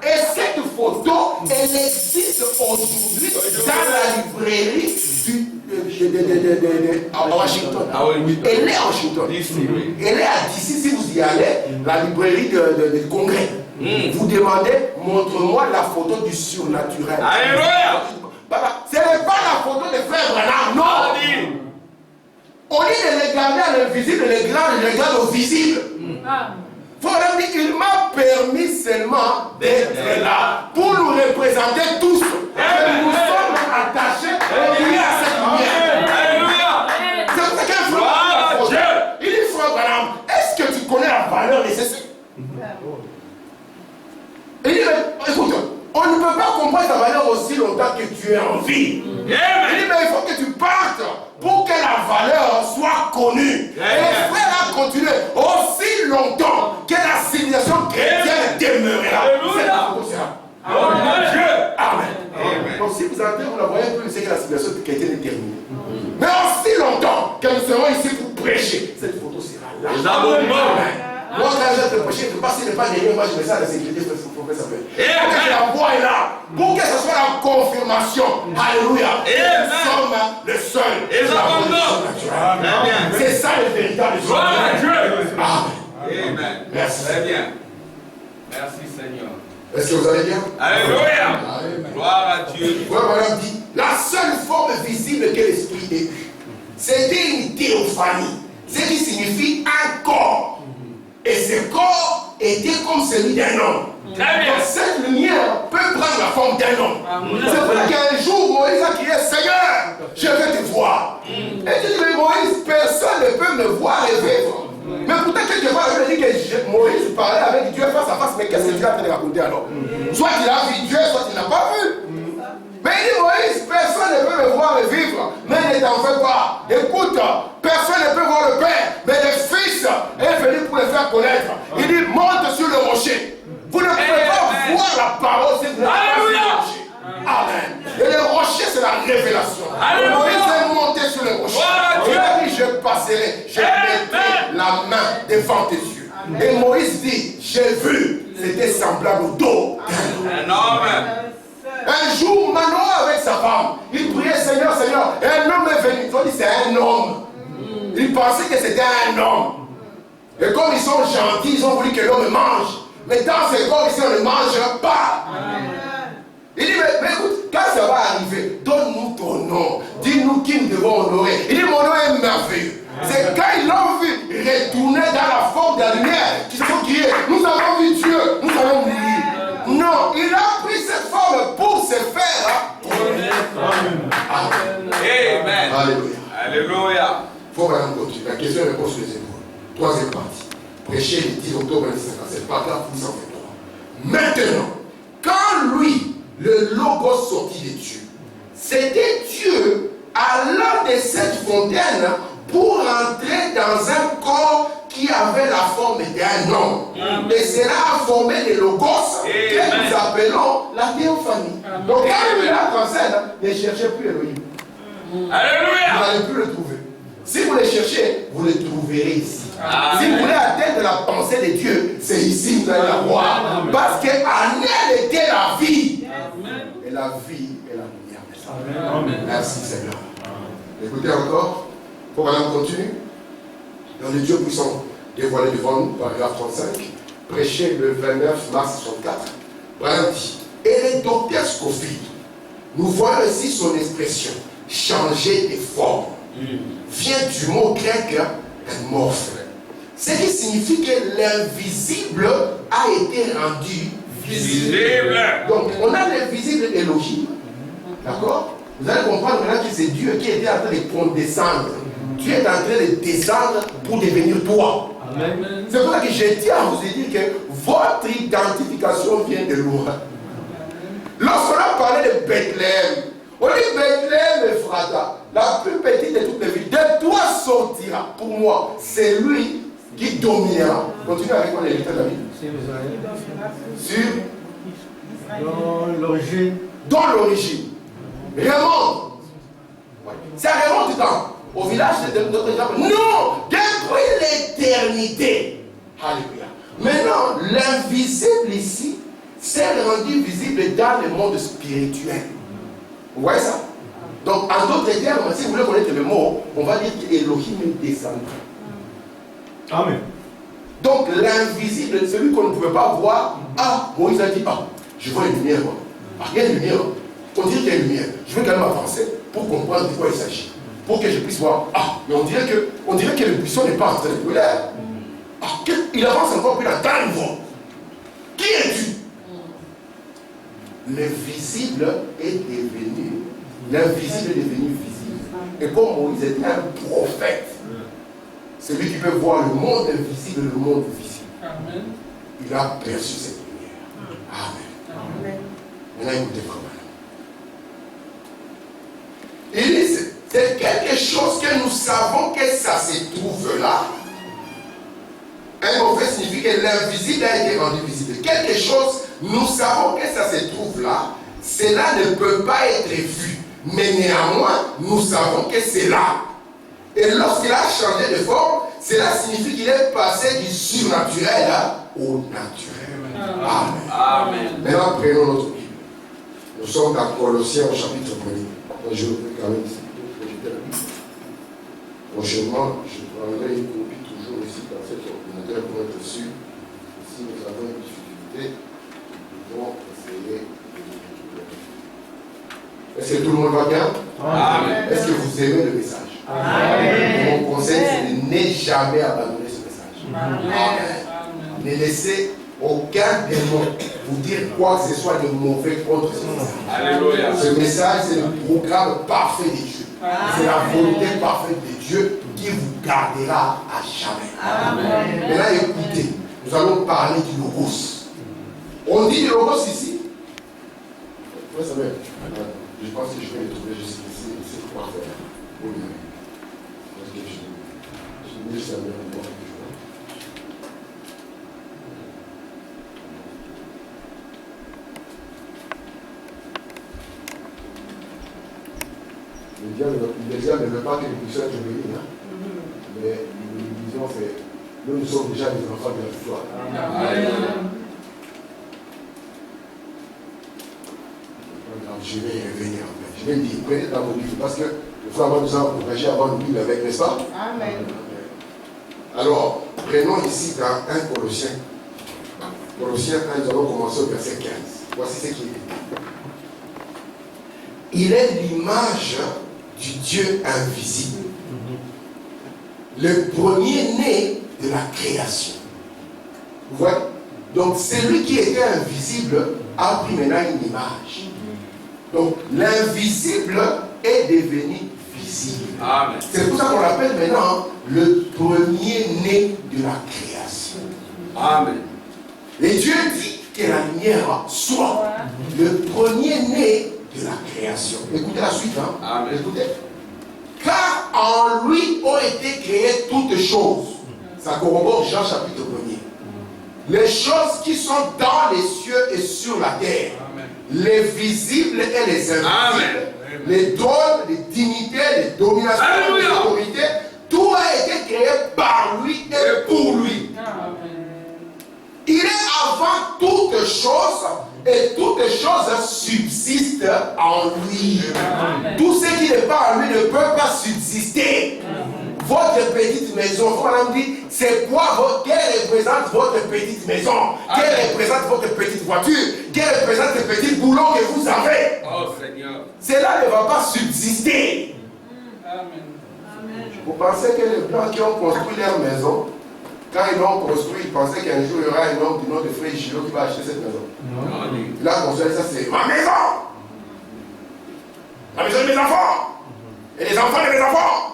Et cette photo, elle existe aujourd'hui dans la librairie à Washington. Elle est à Washington. Elle est à DC. Si vous y allez, la librairie de Congrès. Vous demandez, montre-moi la photo du surnaturel. Alléluia. Ce n'est pas la photo de frère Branham, non. Au lieu de les garder à l'invisible, les regarde au visible. Il m'a permis seulement d'être là pour nous représenter tous. Et nous sommes attachés à cette lumière. C'est pour ça qu'un frère, il dit, frère Branham, est-ce que tu connais la valeur nécessaire? Il dit, mais écoute, on ne peut pas comprendre ta valeur aussi longtemps que tu es en vie. Il dit, mais il faut que tu partes pour que la valeur soit connue. Et le frère a continué aussi longtemps que la civilisation chrétienne demeurera. Amen. Donc si vous entrez, vous ne voyez plus, c'est que la civilisation chrétienne est terminée. Mais aussi longtemps que nous serons ici pour prêcher, cette photo sera là. Moi, quand je vais prêcher, je ne sais pas derrière moi, je mets ça à la sécurité, il faut que ça fait. Que la voix est là, pour que ce soit la confirmation. Alléluia. Nous sommes le seul. C'est ça le véritable Dieu. Amen. Merci. Très bien. Merci Seigneur. Est-ce que vous allez bien? Alléluia. Gloire à Dieu. Voilà, dit, la seule forme visible que l'Esprit ait eue, c'était une théophanie, ce qui signifie un corps. Et ce corps était comme celui d'un homme. Très bien. Donc cette lumière peut prendre la forme d'un homme. C'est pour qu'un jour Moïse a crié, Seigneur, je vais te voir. Et tu dis, mais Moïse, personne ne peut me voir et vivre. Mais pourtant, quelque part, il dit que Moïse parlait avec Dieu face à face. Mais qu'est-ce que Dieu a fait de raconter alors? Soit il a vu Dieu, soit il n'a pas vu. Mais il dit, Moïse, personne ne peut me voir et vivre. Mais ne t'en fais pas. Écoute, personne ne peut voir le Père. Mais le Fils est venu pour le faire connaître. Il dit, monte sur le rocher. Vous ne pouvez pas voir la parole si vous n'avez pas sur le rocher. Amen. Et le rocher, c'est la révélation. Moïse est monté sur le rocher. Il a dit, je passerai, je mettrai la main devant tes yeux. Et Moïse dit, j'ai vu, c'était semblable au dos. Un jour, Manoah avec sa femme, il priait, Seigneur, Seigneur, et un homme est venu. Ils ont dit, c'est un homme. Ils pensaient que c'était un homme. Et comme ils sont gentils, ils ont voulu que l'homme mange. Mais dans ce corps ici, on ne mange pas. Il dit, mais écoute, quand ça va arriver, donne-nous ton nom. Dis-nous qui nous devons honorer. Il dit, mon nom est merveilleux. C'est quand ils l'ont vu retourner dans la forme de la lumière qu'ils ont crié, nous avons vu Dieu, nous avons mourir. Non, il a pris cette forme pour se faire connaître. Amen. Alléluia. Alléluia. Il faut vraiment continuer. La question et réponse sur les épaules. Troisième partie. Prêcher le 10 octobre 1957. Paragraphe 823. Maintenant, quand lui, le Logos sorti de Dieu, c'était Dieu allant de cette fontaine pour entrer dans un corps qui avait la forme d'un homme. Et cela a formé le Logos que nous appelons la théophanie. Donc quand il est en scène, ne cherchez plus Elohim. Alléluia. Vous n'allez plus le trouver. Si vous le cherchez, vous le trouverez ici. Si vous voulez atteindre la pensée de Dieu, c'est ici que vous allez la voir. Parce qu'en elle était la vie. Et la vie est la lumière. Amen. Merci Seigneur. Écoutez encore. Pour Madame continue. Dans les dieux puissants dévoilés devant nous, paragraphe 35, prêché le 29 mars 64. Brahim dit, et le docteur Scofield, nous voyons ici son expression, changer de forme, vient du mot grec morphe, ce qui signifie que l'invisible a été rendu visible. Donc, on a l'invisible Elohim, d'accord? Vous allez comprendre maintenant que c'est Dieu qui était en train de condescendre. Dieu est en train de descendre pour devenir toi. C'est pour ça que je tiens à vous dire que votre identification vient de loin. Lorsqu'on a parlé de Bethléem, on dit Bethléem Ephrata, la plus petite de toutes les villes. De toi sortira, pour moi, c'est lui qui dominera. Continuez avec moi les lecteurs de la Bible. Sur l'origine. Dans l'origine. Remonte. Ça remonte du temps. Au village de notre exemple. Non, depuis l'éternité. Alléluia. Maintenant, l'invisible ici s'est rendu visible dans le monde spirituel. Vous voyez ça? Donc, en d'autres termes, si vous voulez connaître le mot, on va dire qu'Elohim est descendu. Amen. Donc, l'invisible, celui qu'on ne pouvait pas voir, Moïse a dit, je vois une lumière. Il y a une lumière. On dirait qu'il y a une lumière. Je vais quand même avancer pour comprendre de quoi il s'agit. Pour que je puisse voir. Mais on dirait que le buisson n'est pas en train de brûler. Il avance encore plus dans le vent. Qui es-tu? L'invisible est devenu visible. Et comme Moïse était un prophète, c'est lui qui peut voir le monde invisible et le monde visible. Amen. Il a perçu cette lumière. Amen. Maintenant, écoutez comment. Il dit, c'est quelque chose que nous savons que ça se trouve là. Un mot fait signifie que l'invisible a été rendu visible. Quelque chose, nous savons que ça se trouve là. Cela ne peut pas être vu. Mais néanmoins, nous savons que c'est là. Et lorsqu'il a changé de forme, cela signifie qu'il est passé du surnaturel au naturel. Amen. Amen. Maintenant, prenons notre Bible. Nous sommes dans Colossiens au chapitre 1er. Je vais quand même projeter la Bible. Prochainement, je prendrai une copie toujours ici dans cet ordinateur pour être sûr. Si nous avons une difficulté, nous devons essayer. Est-ce que tout le monde va bien? Amen. Est-ce que vous aimez le message? Amen. Mon conseil, c'est de ne jamais abandonner ce message. Amen. Amen. Ne laissez aucun démon vous dire quoi que ce soit de mauvais contre ce message. Alléluia. Ce message, c'est le programme parfait de Dieu. C'est la volonté parfaite de Dieu qui vous gardera à jamais. Amen. Maintenant, écoutez, nous allons parler du Logos. On dit du Logos ici. Oui, ça va. Je pense que je vais le trouver juste ici. C'est quoi faire? Oui, parce que je vais savoir encore. Le diable ne veut pas que nous puissions être bénis. Mais nous disons, nous sommes déjà des enfants de la victoire. Amen. Je vais y revenir en fait. Je vais le dire, prenez dans vos Bibles parce que le frère nous a encouragé à avoir une Bible avec, n'est-ce pas? Amen. Alors, prenons ici dans 1 Colossiens, Colossiens 1, nous allons commencer au verset 15. Voici ce qu'il est. Il est l'image du Dieu invisible. Le premier-né de la création. Vous voyez? Donc celui qui était invisible a pris maintenant une image. Donc l'invisible est devenu visible. Amen. C'est pour ça qu'on l'appelle maintenant le premier-né de la création. Amen. Et Dieu dit que la lumière soit le premier-né de la création. Écoutez la suite. Hein? Amen. Écoutez. Car en lui ont été créées toutes choses. Ça corrobore Jean chapitre 1er. Les choses qui sont dans les cieux et sur la terre. Amen. Les visibles et les invisibles. Amen. Les trônes, les dignités, les dominations, Alléluia. les autorités. Tout a été créé par lui et pour lui. Il est avant toutes choses et toutes choses subsistent en lui. Amen. Tout ce qui n'est pas en lui ne peut pas subsister. Votre petite maison, on dit, c'est quoi, quelle représente votre petite maison? Quelle représente votre petite voiture? Quelle représente le petit boulot que vous avez? Oh Seigneur. Cela ne va pas subsister. Amen. Vous pensez que les Blancs qui ont construit leur maison, quand ils l'ont construit, ils pensaient qu'un jour il y aura un homme du nom de Frère Gillot qui va acheter cette maison. Il a construit ça, c'est ma maison. La maison de mes enfants. Et les enfants de mes enfants.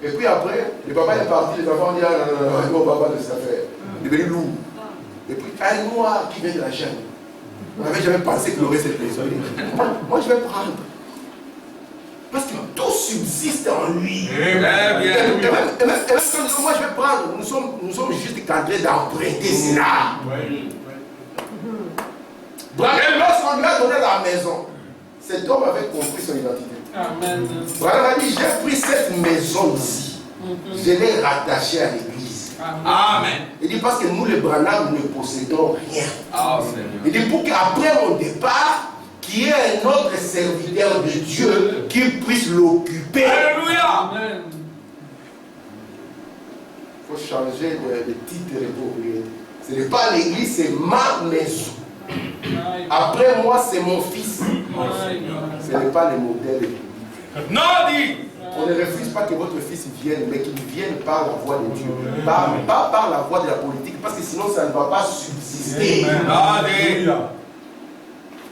Et puis après, le papa est parti, les enfants ont dit, ah non, non, non, non, papa de cette affaire. Il est devenu lourd. Et puis un noir qui vient de la chaîne. On n'avait jamais pensé qu'il aurait cette maison. Moi je vais prendre. Parce que tout subsiste en lui. Et même, moi je vais prendre. Nous sommes juste en train d'emprunter cela. Lorsqu'on lui a donné la maison, cet homme avait compris son identité. Amen. Voilà, il a dit, j'ai pris cette maison ici. Je l'ai rattachée à l'église. Amen. Il dit parce que nous les Branham ne possédons rien. Oh Seigneur. Il dit pour qu'après mon départ, qu'il y ait un autre serviteur de Dieu qui puisse l'occuper. Alléluia. Amen. Il faut changer de titre pour lui. Ce n'est pas l'église, c'est ma maison. Après moi, c'est mon fils. Ce n'est pas le modèle. Non, dit. On ne refuse pas que votre fils vienne, mais qu'il vienne par la voie de Dieu. Pas par la voie de la politique, parce que sinon ça ne va pas subsister. Alléluia.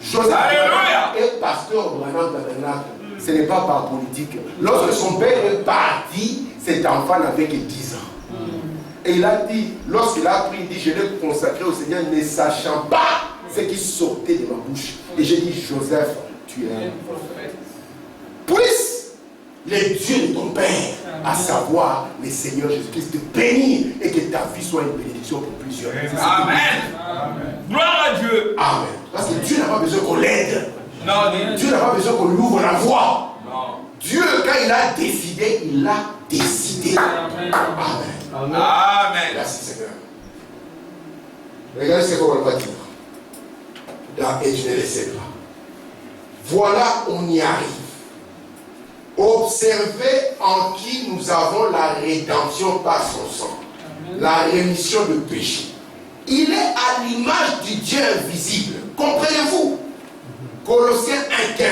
Joseph Alléluia. est pasteur Branham Tabernacle. Ce n'est pas par politique. Lorsque son père est parti, cet enfant n'avait que 10 ans. Et il a dit, lorsqu'il a pris, il dit, je l'ai consacré au Seigneur, ne sachant pas ce qui sortait de ma bouche. Et j'ai dit, Joseph, tu es un prophète. Puisse le Dieu de ton Père, à savoir le Seigneur Jésus-Christ, te bénir et que ta vie soit une bénédiction pour plusieurs. Amen. Gloire à Dieu. Amen. Parce que Dieu n'a pas besoin qu'on l'aide. Non, dit. Dieu n'a pas besoin qu'on lui ouvre la voie. Non. Dieu, quand il a décidé, il a décidé. Amen. Amen. Amen. Merci Seigneur. Regardez ce qu'on va dire. Dans et je ne le sais pas. Voilà, on y arrive. Observez en qui nous avons la rédemption par son sang. La rémission de péché. Il est à l'image du Dieu invisible. Comprenez-vous? Colossiens 1,15.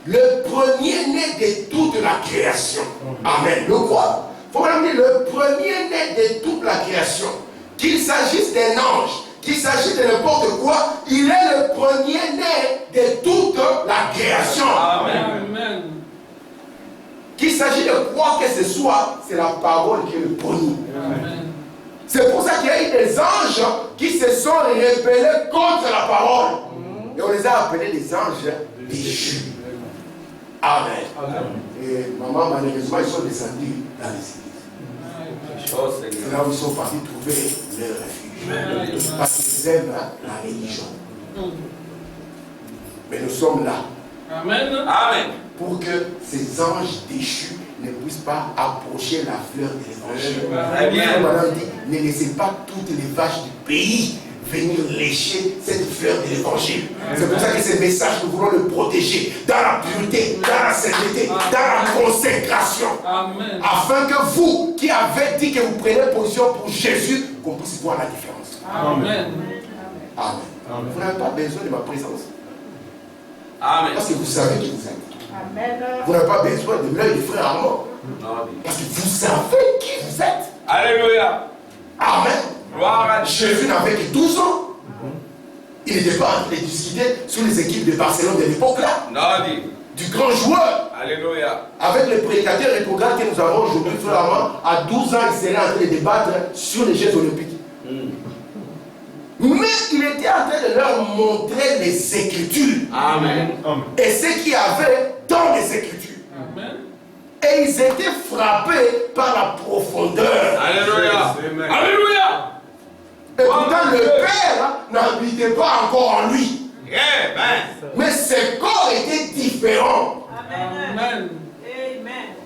Le premier-né de toute la création. Amen. Le quoi? Il faut vraiment dire le premier-né de toute la création. Qu'il s'agisse d'un ange, qu'il s'agisse de n'importe quoi, il est le premier-né de toute la création. Amen. Qu'il s'agit de quoi que ce soit, c'est la parole qui est le premier. Amen. C'est pour ça qu'il y a eu des anges qui se sont rebellés contre la parole. Et on les a appelés les anges déchus. Amen. Et maman, malheureusement, ils sont descendus dans les églises. Oh C'est Seigneur. là où ils sont partis trouver leur refuge. Parce qu'ils aiment la religion. Mais nous sommes là Amen. Amen. pour que ces anges déchus ne puissent pas approcher la fleur de l'évangile. Très bien. Madame dit, ne laissez pas toutes les vaches du pays venir lécher cette fleur de l'évangile. C'est pour ça que ces messages, nous voulons le protéger dans la pureté, dans la sainteté, dans la consécration. Amen. Afin que vous, qui avez dit que vous prenez position pour Jésus, qu'on puisse voir la différence. Amen. Amen. Vous n'avez pas besoin de ma présence. Amen. Parce que vous savez qui vous êtes. Amen. Vous n'avez pas besoin de l'œil du frère Armand. Parce que vous savez qui vous êtes. Alléluia. Amen. Gloire à Dieu. Jésus n'avait que 12 ans. Il n'était pas en train de discuter sur les équipes de Barcelone de l'époque là. Nadi. Du grand joueur. Alléluia. Avec les prédicateurs et programmes que nous avons aujourd'hui, frère Armand, à 12 ans, il serait en train de débattre sur les Jeux olympiques. Mais il était en train de leur montrer les Écritures. Amen. Et ce qu'il y avait dans les Écritures. Amen. Et ils étaient frappés par la profondeur. Alléluia. Alléluia. Et pourtant le Père n'habitait pas encore en lui. Amen. Mais ses corps étaient différents. Amen.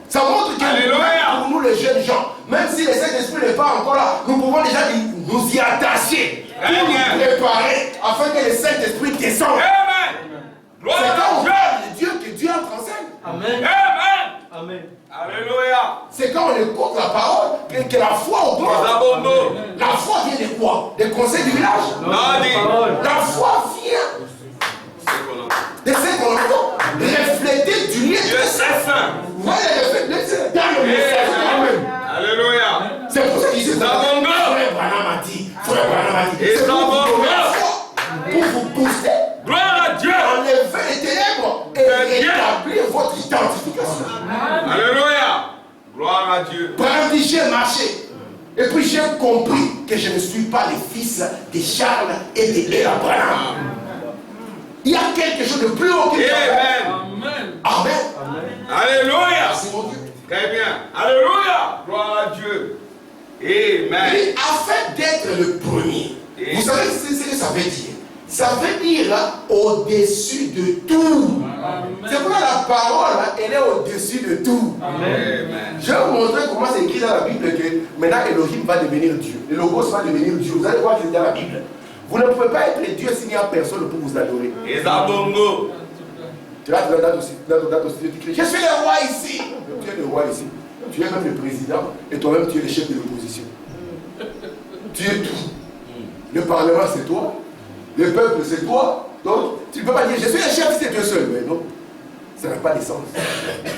Ça montre que Alléluia. pour nous les jeunes gens, même si le Saint-Esprit n'est pas encore là, nous pouvons déjà nous y attacher pour nous Amen. préparer afin que le Saint-Esprit descende. Amen. Gloire C'est quand à on Dieu. parle de Dieu que Dieu entre en scène. Amen. Amen. Amen. Alléluia. C'est quand on écoute la parole que la foi augmente. Zabondo. La foi vient de quoi? Des conseils du village. Nadi. La foi vient de ce qu'on entend. Refléter du lien Dieu de c'est saint. Vous voyez le reflet dans le message. Amen. Alléluia. C'est pour ça qu'il dit Zabongo. Frère Branham a dit. Frère Branham a dit. Et C'est pour vous Zabongo. donner la foi. Pour vous booster. Gloire à Dieu. Enlever les ténèbres et Très bien. rétablir votre identification. Alléluia. Gloire à Dieu. Branham dit j'ai marché. Et puis j'ai compris que je ne suis pas le fils de Charles et de Léa Branham. Il y a quelque chose de plus haut que toi. Amen. Amen. Amen. Alléluia. Merci mon Dieu. Très bien. Alléluia. Gloire à Dieu. Amen. Et afin d'être le premier, vous savez ce que ça veut dire? Ça veut dire au-dessus de tout. C'est pourquoi la parole, elle est au-dessus de tout. Amen. Je vais vous montrer comment c'est écrit dans la Bible que maintenant Elohim va devenir Dieu. Le Logos va devenir Dieu. Vous allez voir que c'est dans la Bible. Vous ne pouvez pas être Dieu s'il n'y a personne pour vous adorer. Et Zabongo. Tu vas te la date aussi. Tu cries, je suis le roi ici. Tu es le roi ici. Tu es même le président et toi-même tu es le chef de l'opposition. Tu es tout. Le Parlement c'est toi. Le peuple c'est toi. Donc tu ne peux pas dire je suis le chef, c'est Dieu seul. Mais non, ça n'a pas de sens.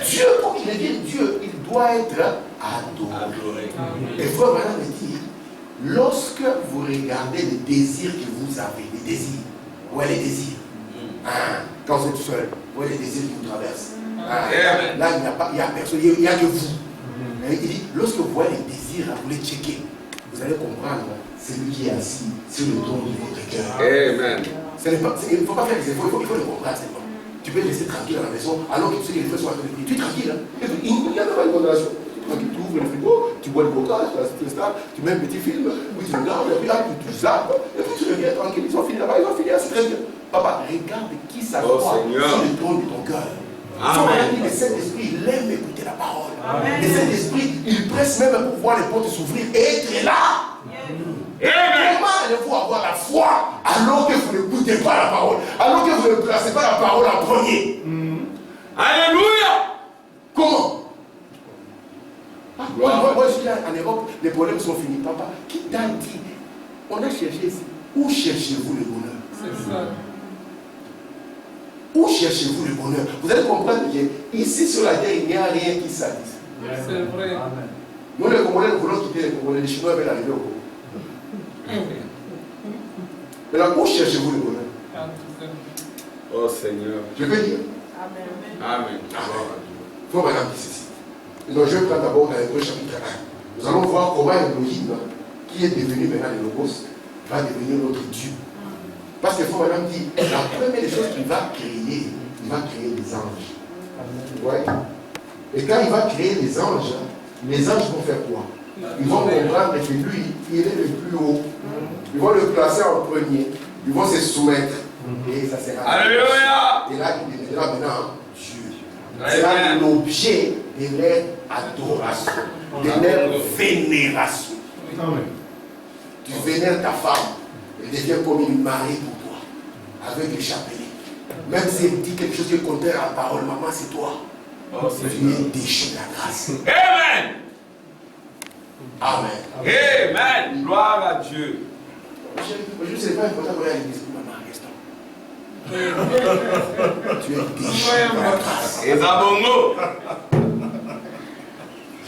Dieu, pour qu'il devienne Dieu, il doit être adoré. Et frère Madame me dit, lorsque vous regardez les désirs que vous avez, les désirs, où est les désirs? Quand vous êtes seul, où est les désirs qui vous traversent? Là, il n'y a personne, il n'y a que vous. Il dit, lorsque vous voyez les désirs, vous les checkez, vous allez comprendre celui qui est assis sur le trône de votre cœur. Amen. Il ne faut pas faire des efforts, il faut le comprendre seulement. Tu peux rester tranquille à la maison alors que tu sais que les frères sont en train de prier. Tu es tranquille. Hein? Il n'y a pas de condamnation. Tu ouvres le frigo, tu bois le coca, tu mets un petit film, puis tu regardes, et puis là, tu zappes, et puis tu reviens tranquille. Ils ont fini là-bas, ils ont fini là, c'est très bien. Papa, regarde qui s'assoit sur le trône de ton cœur. Amen. Le Saint-Esprit, il aime écouter la parole. Le Saint-Esprit, il presse même pour voir les portes s'ouvrir et être là. Amen. Comment allez-vous avoir la foi alors que vous n'écoutez pas la parole, alors que vous ne placez pas la parole en premier? Alléluia. Comment? Moi, je suis là en Europe, les problèmes sont finis. Papa, qui t'a dit? On a cherché ici. Où cherchez-vous le bonheur? C'est ça. Où cherchez-vous le bonheur? Vous allez comprendre que ici sur la terre, il n'y a rien qui satisfait. C'est vrai. Nous, les Congolais, nous voulons quitter les Congolais. Les Chinois veulent arriver au Congo. Mais là, où cherchez-vous le bonheur? Oh Seigneur. Je peux dire? Amen. Il faut regarder ceci. Donc, je vais prendre d'abord dans l'Hébreu chapitre 1. Nous allons voir comment Elohim, qui est devenu maintenant le Logos, va devenir notre Dieu. Parce que Madame dit, la première des choses qu'il va créer, il va créer des anges. Ouais. Et quand il va créer les anges vont faire quoi? Ils vont comprendre que lui, il est le plus haut. Ils vont le placer en premier. Ils vont se soumettre. Et ça sera. Alléluia. Et là, il deviendra maintenant Dieu. Amen. C'est l'objet de leur adoration, de leur vénération. Amen. Tu vénères ta femme. Elle devient comme une marée pour toi, avec les chapelets. Même si elle dit quelque chose qui est contraire à la parole, maman, c'est toi. Oh, Tu es déchet de la grâce. Amen. Amen. Amen. Gloire à Dieu. Je ne sais pas important pour aller à l'église. Maman, reste. Tu es déchet de la grâce. Et Zabongo.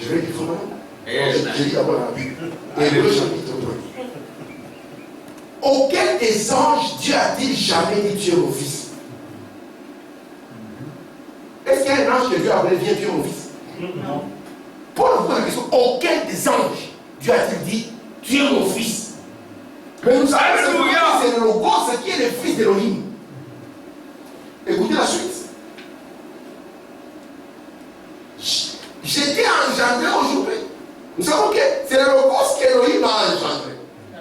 Je vais dire vraiment. Amen. J'ai dit d'abord la Bible. Hébreu chapitre 1. Auquel des anges Dieu a-t-il jamais dit tu es mon fils? Est-ce qu'il y a un ange que Dieu a appelé viens tu es mon fils? Non. Paul vous pose la question, auquel des anges Dieu a-t-il dit tu es mon fils? Mais nous savons que c'est le Logos qui est le fils d'Élohim. Écoutez la suite. J'étais engendré aujourd'hui. Nous savons que c'est le Logos qu'Élohim a engendré.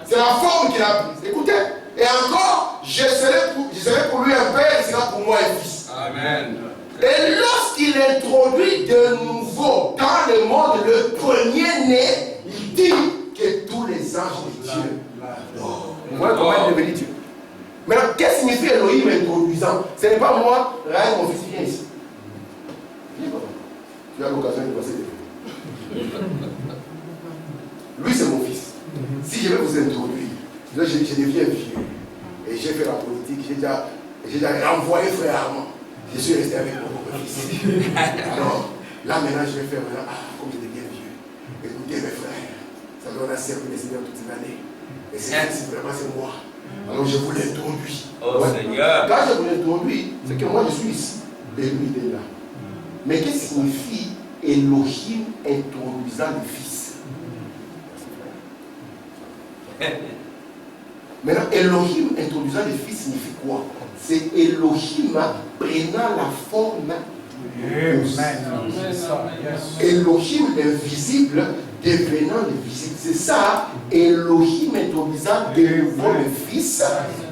C'est la forme qu'il a prise. Écoutez. Et encore, je serai pour lui un père, il sera pour moi un fils. Amen. Et lorsqu'il introduit de nouveau dans le monde le premier-né, il dit que tous les anges de Dieu l'adorent. Voilà comment il est devenu Dieu. Maintenant, qu'est-ce que signifie Elohim introduisant? Ce n'est pas moi, Ryan, mon fils, viens ici. Viens, papa. Tu as l'occasion de passer des fois. Lui, c'est mon fils. Si je vais vous introduire, là, je deviens vieux. Et j'ai fait la politique, j'ai déjà renvoyé frère Armand. Je suis resté avec mon propre fils. Alors, là maintenant, je vais faire maintenant, comme je deviens vieux. Écoutez mes frères, ça doit servir le Seigneur toute une année. Et c'est vraiment c'est moi. Alors je vous l'introduis. Oh Seigneur. Quand je vous l'introduis, c'est que moi je suis ici. Et lui il est là. Mais qu'est-ce que signifie Elohim introduisant le fils? Maintenant, Elohim introduisant le fils signifie quoi? C'est Elohim prenant la forme Elohim invisible devenant le visible. C'est ça, Elohim introduisant de nouveau le fils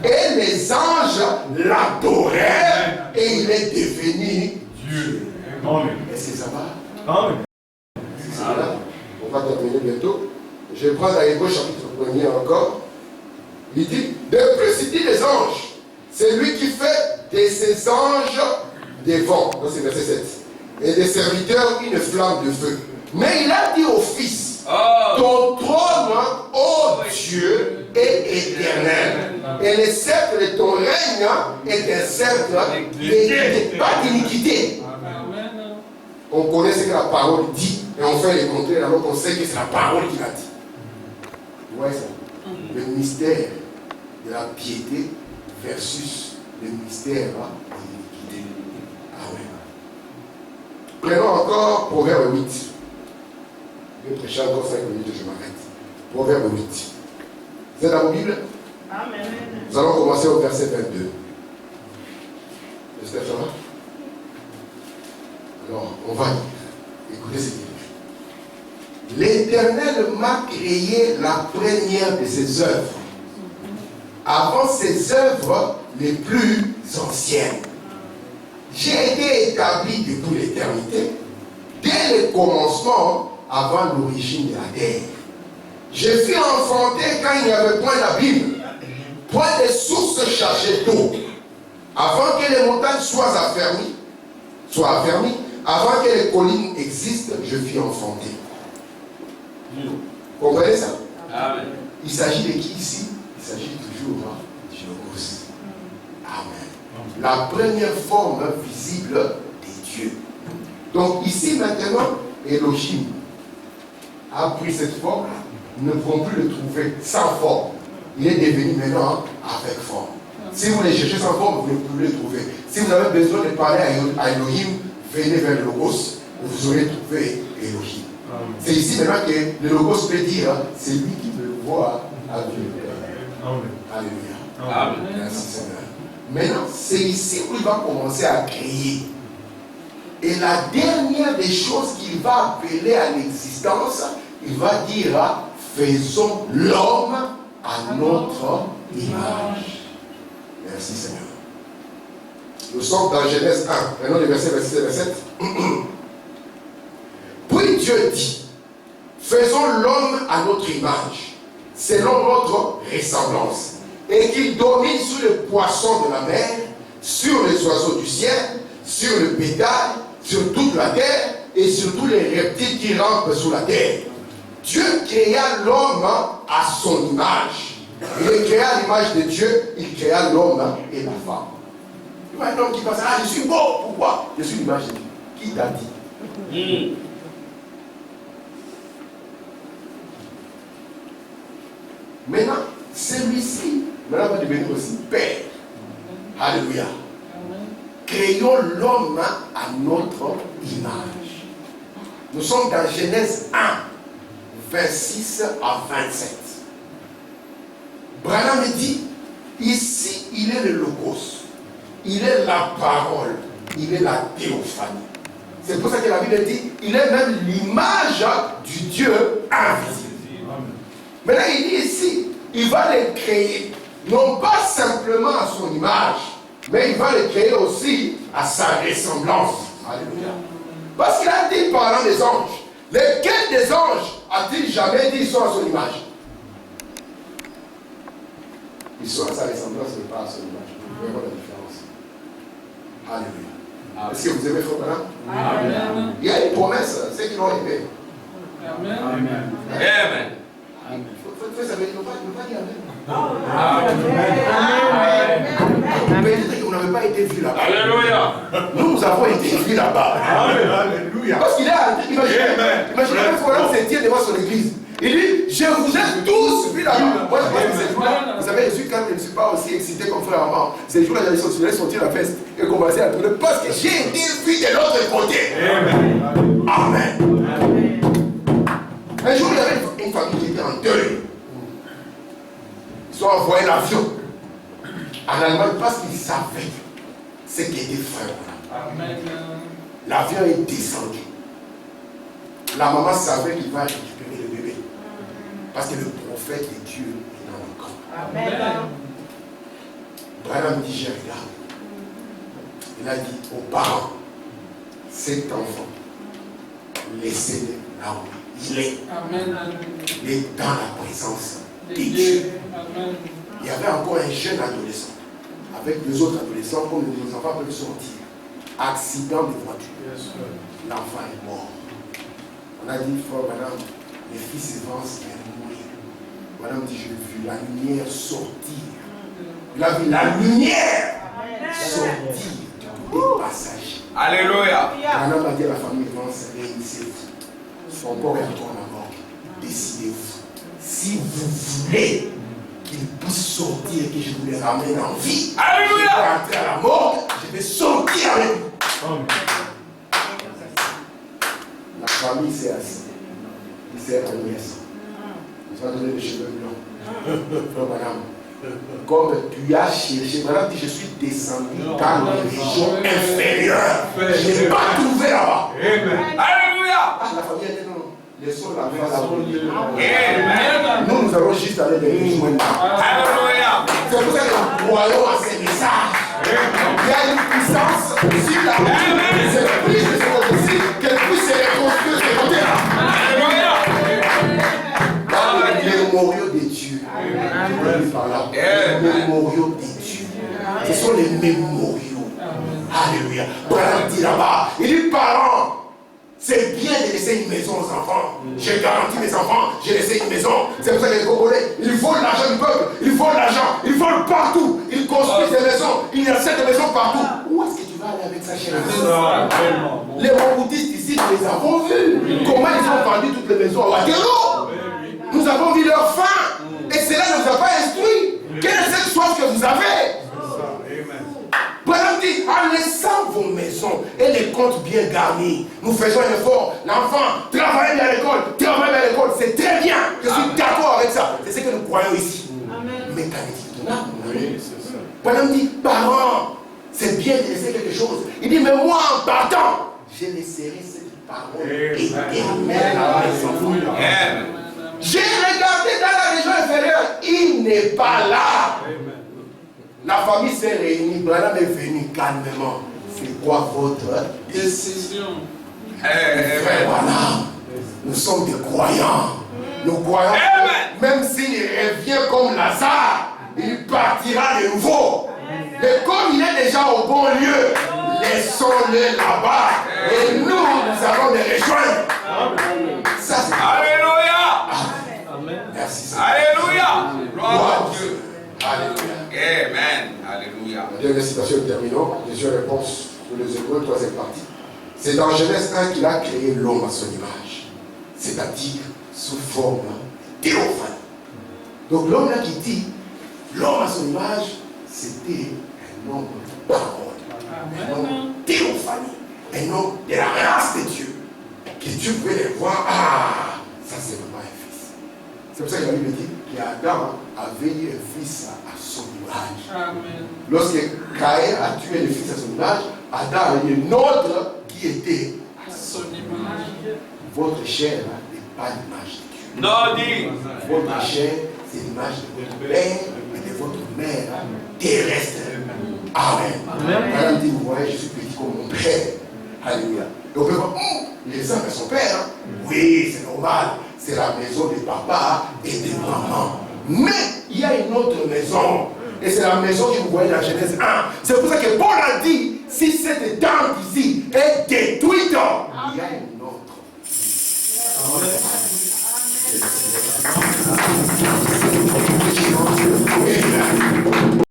et les anges l'adorèrent et il est devenu Dieu. Est-ce que ça va? Amen. C'est là. On va terminer bientôt. Je vais prendre à Hébreu chapitre 1er encore. Il dit, de plus il dit les anges. C'est lui qui fait de ses anges des vents. C'est verset 7. Et des serviteurs une flamme de feu. Mais il a dit au Fils, ton trône, ô Dieu, est éternel. Et le sceptre de ton règne est un sceptre d'équité, pas d'iniquité. On connaît ce que la parole dit et on fait le contraire alors qu'on sait que c'est la parole qui l'a dit. Vous voyez ça? Le mystère de la piété versus le mystère de l'iniquité. Amen. Prenons encore Proverbe 8. Je vais prêcher encore 5 minutes et je m'arrête. Proverbe 8. Vous êtes dans vos Bibles? Amen. Nous allons commencer au verset 22. J'espère que ça va? Alors, on va lire. Écoutez ce qu'il dit. L'Éternel m'a créé la première de ses œuvres, avant ses œuvres les plus anciennes. J'ai été établi depuis l'éternité, dès le commencement, avant l'origine de la terre. Je fus enfanté quand il n'y avait point d'abîme, point de sources chargées d'eau, avant que les montagnes soient affermies, avant que les collines existent, je fus enfanté. Vous comprenez ça? Amen. Il s'agit de qui ici? Il s'agit toujours du Logos. Amen. La première forme visible des dieux. Donc ici maintenant, Elohim a pris cette forme. Nous ne pouvons plus le trouver sans forme. Il est devenu maintenant avec forme. Si vous le cherchez sans forme, vous ne pouvez le trouver. Si vous avez besoin de parler à Elohim, venez vers le Logos, vous aurez trouvé Elohim. C'est ici maintenant que le Logos peut dire, c'est lui qui me voit à Dieu. Alléluia. Amen. Merci Seigneur. Maintenant, c'est ici où il va commencer à créer. Et la dernière des choses qu'il va appeler à l'existence, il va dire, faisons l'homme à notre image. Merci Seigneur. Nous sommes dans Genèse 1, maintenant le verset 26 et 27. Puis Dieu dit, faisons l'homme à notre image, selon notre ressemblance, et qui domine sur les poissons de la mer, sur les oiseaux du ciel, sur le bétail, sur toute la terre et sur tous les reptiles qui rampent sur la terre. Dieu créa l'homme à son image. Il créa l'image de Dieu, il créa l'homme et la femme. Il y a un homme qui pense, ah, je suis beau, pourquoi? Je suis l'image de Dieu. Qui t'a dit? Maintenant, celui-ci, maintenant va devenir aussi Père. Alléluia. Créons l'homme à notre image. Nous sommes dans Genèse 1, 26 à 27. Branham dit, ici, il est le logos, il est la parole, il est la théophanie. C'est pour ça que la Bible dit, il est même l'image du Dieu invisible. Maintenant, il dit ici, il va les créer, non pas simplement à son image, mais il va les créer aussi à sa ressemblance. Alléluia. Parce qu'il a dit parlant des anges, lesquels des anges a-t-il jamais dit ils sont à son image? Ils sont à sa ressemblance, mais pas à son image. Vous pouvez voir la différence. Alléluia. Est-ce que vous aimez Frère Branham? Amen. Il y a une promesse, ceux qui l'ont aimé. Amen. Amen. Amen. Amen. Il ne faut pas dire Amen. Peut-être que vous n'avez pas été vu là-bas. Alléluia. Nous avons été vus là-bas. Alléluia. Parce qu'il a, imaginez un frère se tient devant son église. Il dit, je vous ai tous vus là-bas. Moi, je pense que ces jours-là, vous savez, je ne suis pas aussi excité comme frère maman. Ces jours-là, j'allais sortir la feste et commencer à tourner parce que j'ai été vu de l'autre côté. Amen. Amen. Un jour, il y avait une famille qui était en deuil. Ils ont envoyé l'avion en Allemagne parce qu'ils savaient ce qu'était frère. Amen. L'avion est descendu. La maman savait qu'il va récupérer le bébé. Parce que le prophète de Dieu est dans le camp. Amen. Branham dit, je regarde. Il a dit aux parents, cet enfant, laissez-le là où il est. Amen. Il est dans la présence de Dieu. Amen. Il y avait encore un jeune adolescent. Avec deux autres adolescents, comme nos enfants peuvent sortir. Accident de voiture. L'enfant est mort. On a dit, frère, madame, les fils avancent et mourir. Madame dit, j'ai vu la lumière sortir. Il a vu la lumière sortir des passagers. Alléluia. Madame a dit à la famille, réunissez-vous. Son corps est encore à la mort. Décidez-vous. Si vous voulez qu'il puisse sortir et que je vous les ramène en vie, alléluia. Je vais rentrer à la mort, je vais sortir avec vous. La famille s'est assise. Il s'est remis. Il va donner des cheveux blancs. Frère Madame, comme tu as cherché, Madame dit, je suis descendu dans les régions inférieures. Je n'ai pas trouvé là-bas. Alléluia. La famille a dit non. Laissons la foi. Nous allons juste aller les rejoindre. Alléluia. C'est pour ça que nous croyons à ces messages. Il y a une puissance sur la vie. C'est plus de ce côté-ci qu'elle puisse se reconstruire de ce côté-là. Dans les mémoriaux de Dieu. Les mémoriaux de Dieu. Ce sont les mémoriaux. Alléluia. Branham dit là-bas, il dit parents, c'est bien de laisser une maison aux enfants. J'ai garanti mes enfants, j'ai laissé une maison. C'est pour ça que les Congolais, ils volent l'argent du peuple, ils volent l'argent, ils volent partout, ils construisent des maisons, ils achètent des maisons partout. Où est-ce que tu vas aller avec ça chez les Les Mamboutistes ici, nous les avons vus. Comment ils ont vendu toutes les maisons à Waterloo. Nous avons vu leur faim. Et cela ne vous a pas instruit. Quelle est cette soif que vous avez? Branham dit, en laissant vos maisons et les comptes bien garnis, nous faisons un effort. L'enfant, travaille à l'école, c'est très bien. Je suis d'accord avec ça. C'est ce que nous croyons ici. Mais Branham dit, parents, c'est bien de laisser quelque chose. Il dit, mais moi, en partant, je laisserai cette parole éternelle à mes enfants. J'ai regardé dans la région inférieure, il n'est pas là. La famille s'est réunie, Branham est venu calmement. C'est quoi votre décision? Frère Branham, nous sommes des croyants. Nous croyons, même s'il revient comme Lazare, il partira de nouveau. Mais comme il est déjà au bon lieu, laissons-le là-bas. Et nous allons les rejoindre. Ça, c'est Alléluia. Merci Seigneur. Alléluia. Gloire à Dieu. Alléluia. Amen. Alléluia. La dernière citation, terminons. Réponse pour les Hébreux, troisième partie. C'est dans Genèse 1 qu'il a créé l'homme à son image, c'est-à-dire sous forme théophane. Donc l'homme là qui dit, l'homme à son image, c'était un homme de parole, un homme théophanie, un homme de la race de Dieu, que Dieu pouvait les voir, ça c'est vraiment un fils. C'est pour ça que la Bible dit qu'Adam avait eu un fils à son image. Amen. Lorsque Caïn a tué le fils à son image, Adam a eu un autre qui était À son image. votre chair n'est pas l'image de Dieu. Non, dit. Votre chair, c'est l'image de votre père et de votre mère terrestre. Amen. Madame dit, vous voyez, je suis petit comme mon père. Alléluia. Et on peut voir, il ressemble à son père. Oui, c'est normal. C'est la maison de papa et de maman. Mais il y a une autre maison. Et c'est la maison que vous voyez dans Genèse 1. C'est pour ça que Paul a dit, si cette tente ici est détruite, il y a une autre.